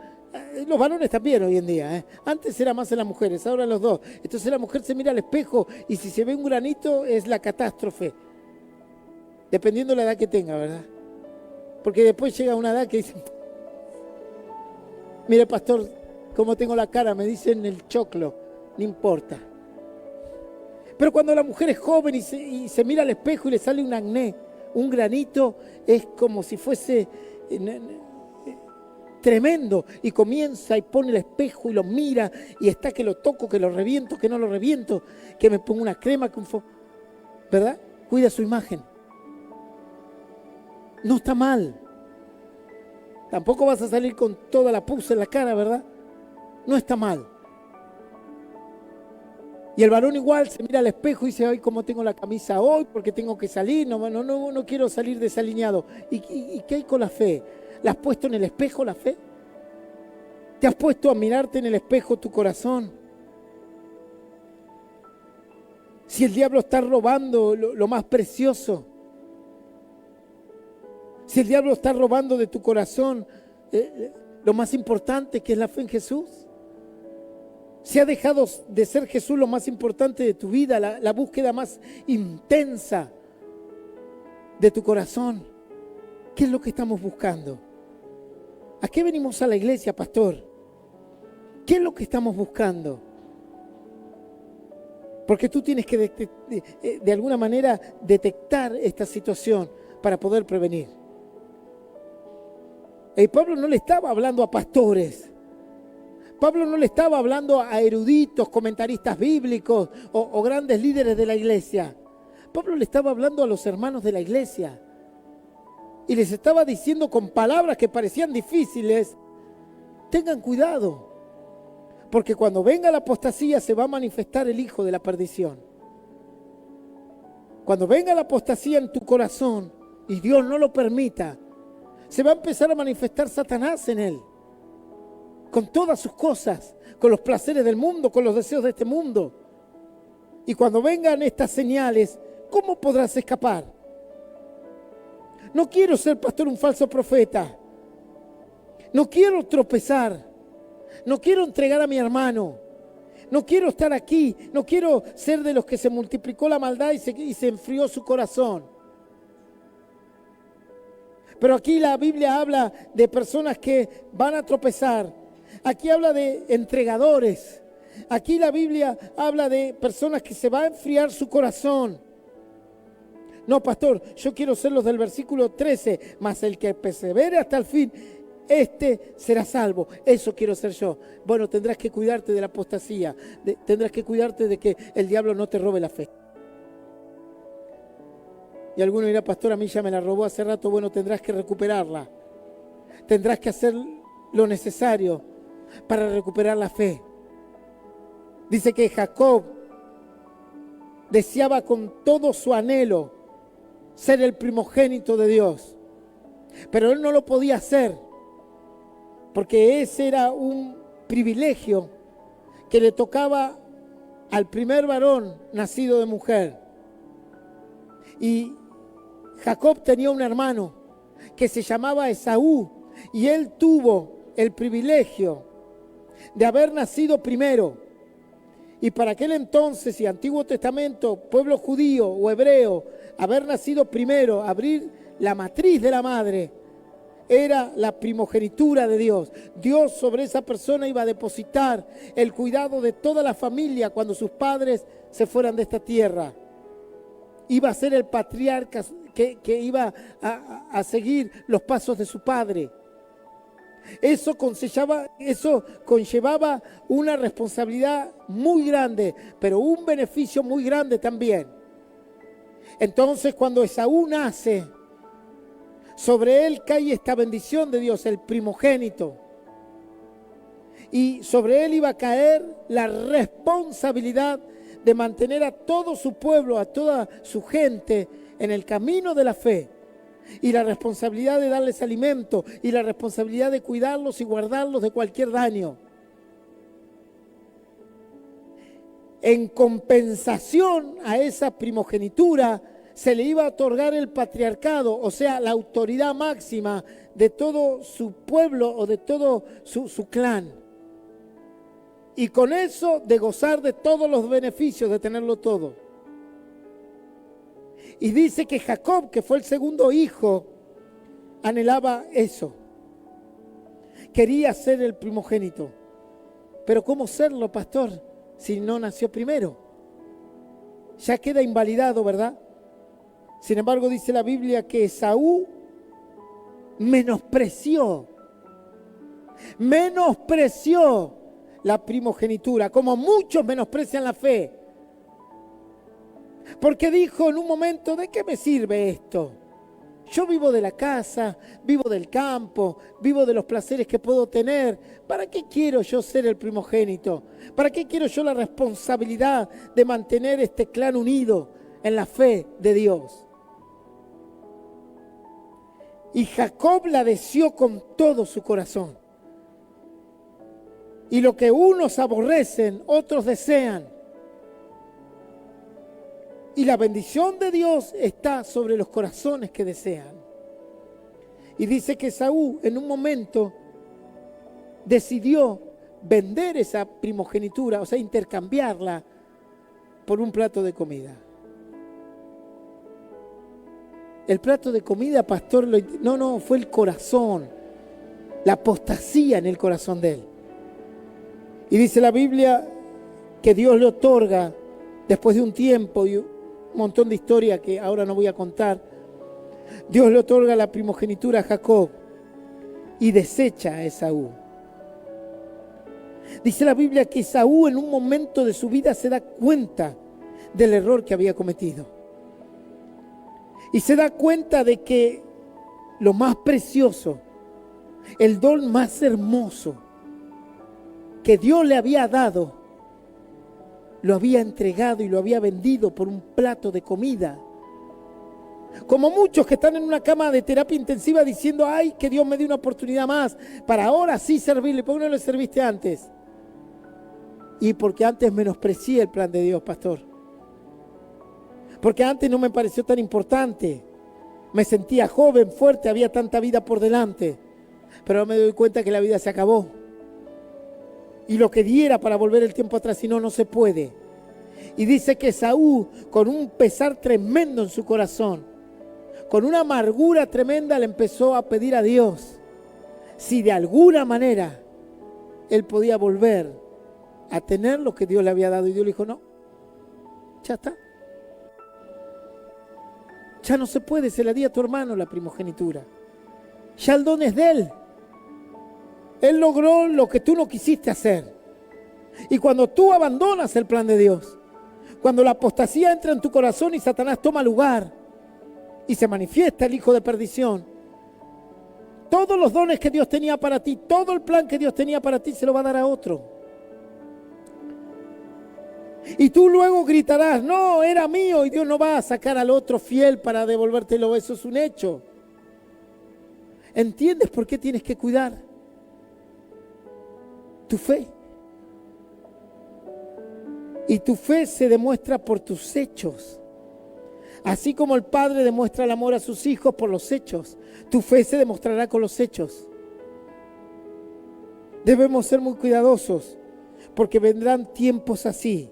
los varones también hoy en día, ¿eh? Antes era más en las mujeres, ahora los dos. Entonces la mujer se mira al espejo y si se ve un granito es la catástrofe. Dependiendo de la edad que tenga, ¿verdad? Porque después llega una edad que dice, mire pastor, cómo tengo la cara, me dicen el choclo, no importa. Pero cuando la mujer es joven y se mira al espejo y le sale un acné, un granito, es como si fuese tremendo. Y comienza y pone el espejo y lo mira y está que lo toco, que lo reviento, que no lo reviento, que me pongo una crema, ¿verdad? Cuida su imagen. No está mal. Tampoco vas a salir con toda la pus en la cara, ¿verdad? No está mal. Y el varón igual se mira al espejo y dice, ay, cómo tengo la camisa hoy, porque tengo que salir, no quiero salir desalineado. ¿Y qué hay con la fe? ¿La has puesto en el espejo la fe? ¿Te has puesto a mirarte en el espejo tu corazón? Si el diablo está robando lo más precioso, si el diablo está robando de tu corazón lo más importante, que es la fe en Jesús. Si ha dejado de ser Jesús lo más importante de tu vida, la búsqueda más intensa de tu corazón, ¿qué es lo que estamos buscando? ¿A qué venimos a la iglesia, pastor? ¿Qué es lo que estamos buscando? Porque tú tienes que de alguna manera detectar esta situación para poder prevenir. Y Pablo no le estaba hablando a pastores. Pablo no le estaba hablando a eruditos, comentaristas bíblicos o grandes líderes de la iglesia. Pablo le estaba hablando a los hermanos de la iglesia. Y les estaba diciendo con palabras que parecían difíciles, tengan cuidado. Porque cuando venga la apostasía se va a manifestar el hijo de la perdición. Cuando venga la apostasía en tu corazón y Dios no lo permita, se va a empezar a manifestar Satanás en él. Con todas sus cosas, con los placeres del mundo, con los deseos de este mundo. Y cuando vengan estas señales, ¿cómo podrás escapar? No quiero ser, pastor, un falso profeta. No quiero tropezar. No quiero entregar a mi hermano. No quiero estar aquí. No quiero ser de los que se multiplicó la maldad y se enfrió su corazón. Pero aquí la Biblia habla de personas que van a tropezar. Aquí habla de entregadores. Aquí la Biblia habla de personas que se va a enfriar su corazón. No, pastor, yo quiero ser los del versículo 13, mas el que persevere hasta el fin, este será salvo. Eso quiero ser yo. Bueno, tendrás que cuidarte de la apostasía. Tendrás que cuidarte de que el diablo no te robe la fe. Y alguno dirá, pastor, a mí ya me la robó hace rato. Bueno, tendrás que recuperarla. Tendrás que hacer lo necesario para recuperar la fe. Dice que Jacob deseaba con todo su anhelo ser el primogénito de Dios. Pero él no lo podía hacer, porque ese era un privilegio que le tocaba al primer varón nacido de mujer. Y Jacob tenía un hermano que se llamaba Esaú, y él tuvo el privilegio de haber nacido primero. Y para aquel entonces, y Antiguo Testamento, pueblo judío o hebreo, haber nacido primero, abrir la matriz de la madre, era la primogenitura de Dios. Dios sobre esa persona iba a depositar el cuidado de toda la familia cuando sus padres se fueran de esta tierra. Iba a ser el patriarca que iba a seguir los pasos de su padre. Eso conllevaba una responsabilidad muy grande, pero un beneficio muy grande también. Entonces, cuando Esaú nace, sobre él cae esta bendición de Dios, el primogénito. Y sobre él iba a caer la responsabilidad de mantener a todo su pueblo, a toda su gente en el camino de la fe. Y la responsabilidad de darles alimento y la responsabilidad de cuidarlos y guardarlos de cualquier daño. En compensación a esa primogenitura se le iba a otorgar el patriarcado, o sea, la autoridad máxima de todo su pueblo o de todo su clan. Y con eso de gozar de todos los beneficios de tenerlo todo. Y dice que Jacob, que fue el segundo hijo, anhelaba eso. Quería ser el primogénito. Pero ¿cómo serlo, pastor, si no nació primero? Ya queda invalidado, ¿verdad? Sin embargo, dice la Biblia que Esaú menospreció la primogenitura, como muchos menosprecian la fe. Porque dijo en un momento, ¿de qué me sirve esto? Yo vivo de la casa, vivo del campo, vivo de los placeres que puedo tener. ¿Para qué quiero yo ser el primogénito? ¿Para qué quiero yo la responsabilidad de mantener este clan unido en la fe de Dios? Y Jacob la deseó con todo su corazón. Y lo que unos aborrecen, otros desean. Y la bendición de Dios está sobre los corazones que desean. Y dice que Esaú en un momento decidió vender esa primogenitura, o sea, intercambiarla por un plato de comida. El plato de comida, pastor, fue el corazón, la apostasía en el corazón de él. Y dice la Biblia que Dios le otorga, después de un tiempo y un montón de historia que ahora no voy a contar, Dios le otorga la primogenitura a Jacob y desecha a Esaú. Dice la Biblia que Esaú en un momento de su vida se da cuenta del error que había cometido. Y se da cuenta de que lo más precioso, el don más hermoso que Dios le había dado, lo había entregado y lo había vendido por un plato de comida. Como muchos que están en una cama de terapia intensiva diciendo, ay, que Dios me dé una oportunidad más para ahora sí servirle. ¿Por qué no le serviste antes? Y porque antes menosprecié el plan de Dios, pastor. Porque antes no me pareció tan importante. Me sentía joven, fuerte, había tanta vida por delante. Pero ahora me doy cuenta que la vida se acabó. Y lo que diera para volver el tiempo atrás, si no, no se puede. Y dice que Esaú, con un pesar tremendo en su corazón, con una amargura tremenda, le empezó a pedir a Dios si de alguna manera él podía volver a tener lo que Dios le había dado. Y Dios le dijo, no, ya está. Ya no se puede, se la di a tu hermano la primogenitura. Ya el don es de él. Él logró lo que tú no quisiste hacer. Y cuando tú abandonas el plan de Dios, cuando la apostasía entra en tu corazón y Satanás toma lugar y se manifiesta el hijo de perdición, todos los dones que Dios tenía para ti, todo el plan que Dios tenía para ti se lo va a dar a otro. Y tú luego gritarás, no, era mío, y Dios no va a sacar al otro fiel para devolvértelo. Eso es un hecho. ¿Entiendes por qué tienes que cuidar tu fe? Y tu fe se demuestra por tus hechos. Así como el padre demuestra el amor a sus hijos por los hechos, tu fe se demostrará con los hechos. Debemos ser muy cuidadosos, porque vendrán tiempos así.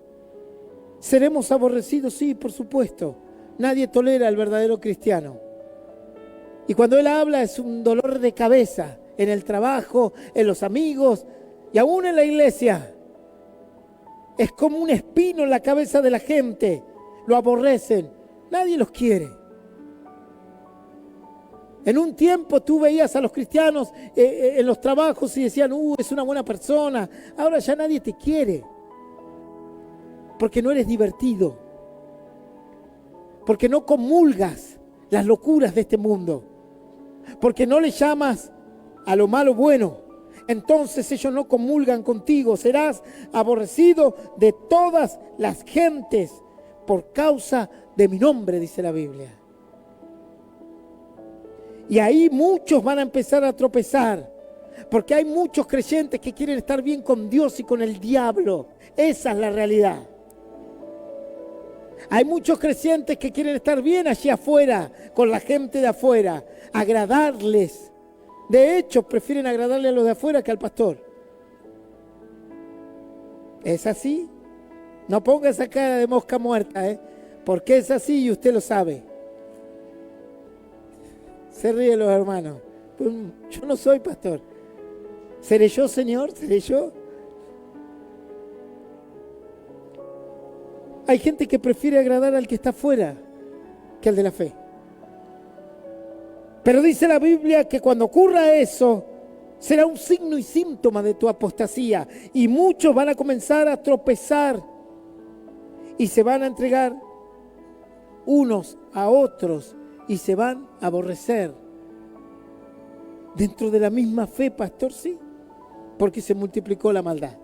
¿Seremos aborrecidos? Sí, por supuesto, Nadie tolera al verdadero cristiano. Y cuando él habla es un dolor de cabeza, en el trabajo, en los amigos y aún en la iglesia. Es como un espino en la cabeza de la gente. Lo aborrecen. Nadie los quiere. En un tiempo tú veías a los cristianos en los trabajos y decían, es una buena persona. Ahora ya nadie te quiere. Porque no eres divertido. Porque no comulgas las locuras de este mundo. Porque no le llamas a lo malo bueno. Entonces ellos no comulgan contigo. Serás aborrecido de todas las gentes por causa de mi nombre, dice la Biblia. Y ahí muchos van a empezar a tropezar. Porque hay muchos creyentes que quieren estar bien con Dios y con el diablo. Esa es la realidad. Hay muchos creyentes que quieren estar bien allí afuera, con la gente de afuera, agradarles. De hecho, prefieren agradarle a los de afuera que al pastor. ¿Es así? No ponga esa cara de mosca muerta, porque es así y usted lo sabe. Se ríen los hermanos. Pues, yo no soy pastor. ¿Seré yo, Señor? ¿Seré yo? Hay gente que prefiere agradar al que está afuera que al de la fe. Pero dice la Biblia que cuando ocurra eso, será un signo y síntoma de tu apostasía. Y muchos van a comenzar a tropezar y se van a entregar unos a otros y se van a aborrecer. Dentro de la misma fe, pastor, sí, porque se multiplicó la maldad.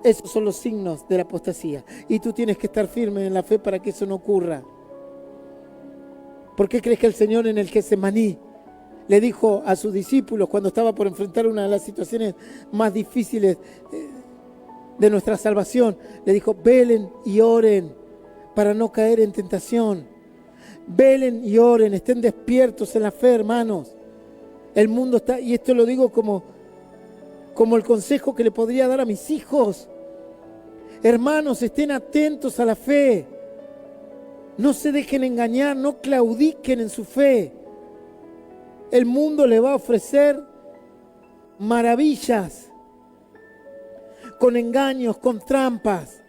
Esos son los signos de la apostasía. Y tú tienes que estar firme en la fe para que eso no ocurra. ¿Por qué crees que el Señor en el Getsemaní le dijo a sus discípulos cuando estaba por enfrentar una de las situaciones más difíciles de nuestra salvación? Le dijo, velen y oren para no caer en tentación. Velen y oren, estén despiertos en la fe, hermanos. El mundo está, y esto lo digo como el consejo que le podría dar a mis hijos. Hermanos, estén atentos a la fe. No se dejen engañar, no claudiquen en su fe. El mundo le va a ofrecer maravillas, con engaños, con trampas.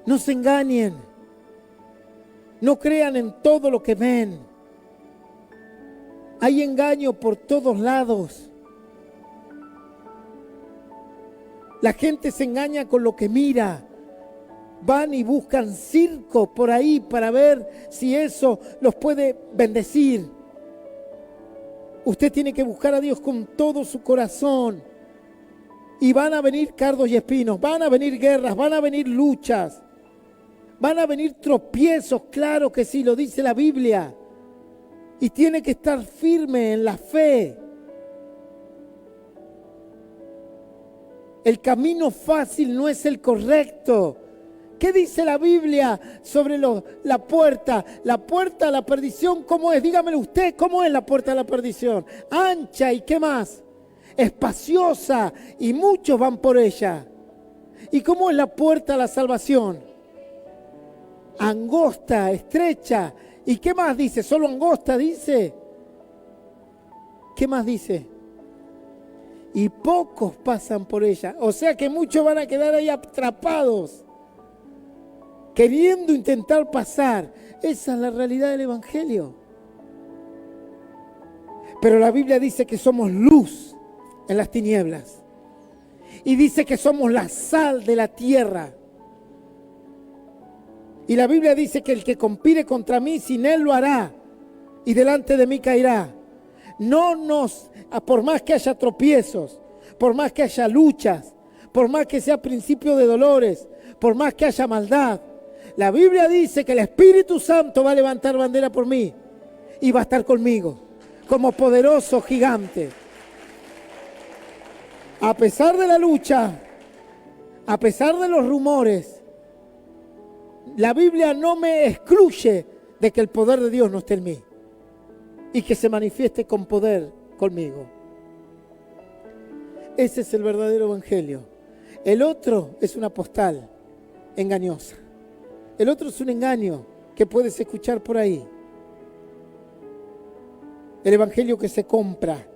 No se engañen. No crean en todo lo que ven. Hay engaño por todos lados. La gente se engaña con lo que mira. Van y buscan circo por ahí para ver si eso los puede bendecir. Usted tiene que buscar a Dios con todo su corazón. Y van a venir cardos y espinos, van a venir guerras, van a venir luchas, van a venir tropiezos, claro que sí, lo dice la Biblia. Y tiene que estar firme en la fe. El camino fácil no es el correcto. ¿Qué dice la Biblia sobre la puerta? La puerta a la perdición, ¿cómo es? Dígamelo usted, ¿cómo es la puerta a la perdición? Ancha y ¿qué más? Espaciosa y muchos van por ella. ¿Y cómo es la puerta a la salvación? Angosta, estrecha. ¿Y qué más dice? ¿Solo angosta dice? ¿Qué más dice? Y pocos pasan por ella. O sea que muchos van a quedar ahí atrapados, queriendo intentar pasar. Esa es la realidad del Evangelio. Pero la Biblia dice que somos luz en las tinieblas. Y dice que somos la sal de la tierra. Y la Biblia dice que el que compite contra mí, sin él lo hará. Y delante de mí caerá. Por más que haya tropiezos, por más que haya luchas, por más que sea principio de dolores, por más que haya maldad, la Biblia dice que el Espíritu Santo va a levantar bandera por mí y va a estar conmigo como poderoso gigante. A pesar de la lucha, a pesar de los rumores, la Biblia no me excluye de que el poder de Dios no esté en mí y que se manifieste con poder conmigo. Ese es el verdadero evangelio. El otro es una postal engañosa. El otro es un engaño que puedes escuchar por ahí. El evangelio que se compra.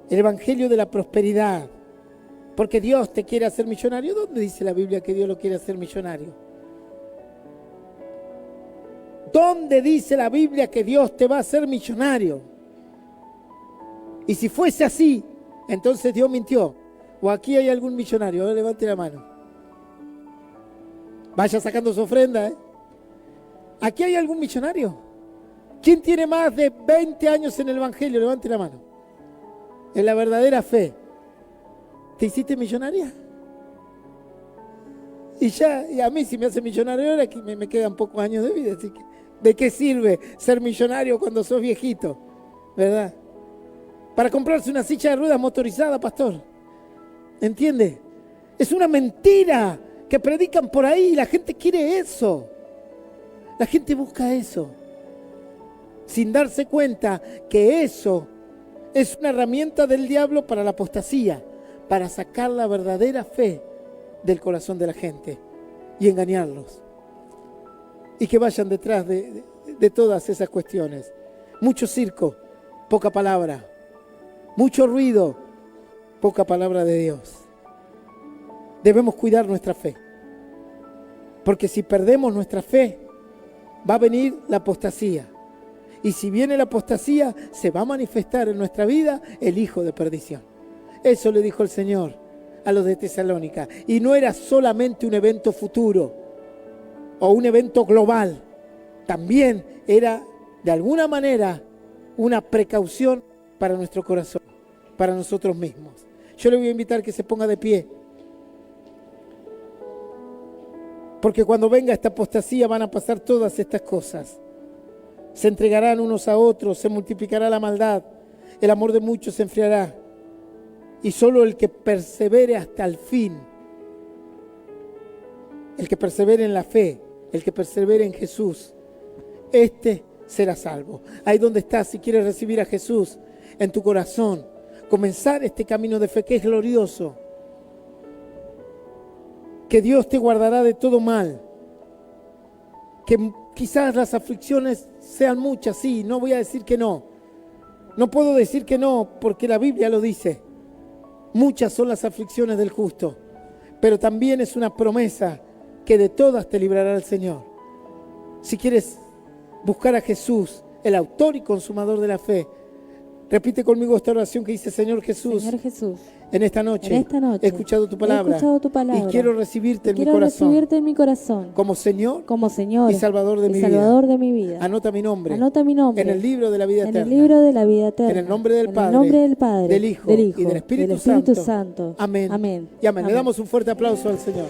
El evangelio de la prosperidad. Porque Dios te quiere hacer millonario. ¿Dónde dice la Biblia que Dios lo quiere hacer millonario? ¿Dónde dice la Biblia que Dios te va a hacer millonario? Y si fuese así, entonces Dios mintió. O aquí hay algún millonario. Ahora levante la mano. Vaya sacando su ofrenda, ¿eh? ¿Aquí hay algún millonario? ¿Quién tiene más de 20 años en el evangelio? Levante la mano. En la verdadera fe. ¿Te hiciste millonaria? Y a mí si me hace millonario ahora que me quedan pocos años de vida. Así que, ¿de qué sirve ser millonario cuando sos viejito? ¿Verdad? Para comprarse una silla de ruedas motorizada, pastor. ¿Entiende? Es una mentira que predican por ahí. La gente quiere eso. La gente busca eso. Sin darse cuenta que eso es una herramienta del diablo para la apostasía. Para sacar la verdadera fe del corazón de la gente y engañarlos. Y que vayan detrás de todas esas cuestiones. Mucho circo, poca palabra. Mucho ruido, poca palabra de Dios. Debemos cuidar nuestra fe. Porque si perdemos nuestra fe, va a venir la apostasía. Y si viene la apostasía, se va a manifestar en nuestra vida el hijo de perdición. Eso le dijo el Señor a los de Tesalónica. Y no era solamente un evento futuro o un evento global. También era, de alguna manera, una precaución para nuestro corazón, para nosotros mismos. Yo le voy a invitar que se ponga de pie. Porque cuando venga esta apostasía van a pasar todas estas cosas. Se entregarán unos a otros, se multiplicará la maldad, el amor de muchos se enfriará. Y solo el que persevere hasta el fin, el que persevere en la fe, el que persevere en Jesús, este será salvo. Ahí donde estás, si quieres recibir a Jesús en tu corazón, comenzar este camino de fe que es glorioso, que Dios te guardará de todo mal, que quizás las aflicciones sean muchas, sí, no voy a decir que no. No puedo decir que no porque la Biblia lo dice. Muchas son las aflicciones del justo, pero también es una promesa que de todas te librará el Señor. Si quieres buscar a Jesús, el autor y consumador de la fe, repite conmigo esta oración que dice: Señor Jesús, en esta noche he escuchado tu palabra, y quiero recibirte en mi corazón como Señor y Salvador de mi vida. Anota mi nombre en el libro de la vida eterna. En el nombre del Padre, del Hijo y del Espíritu Santo. Amén. Y amén. Le damos un fuerte aplauso al Señor.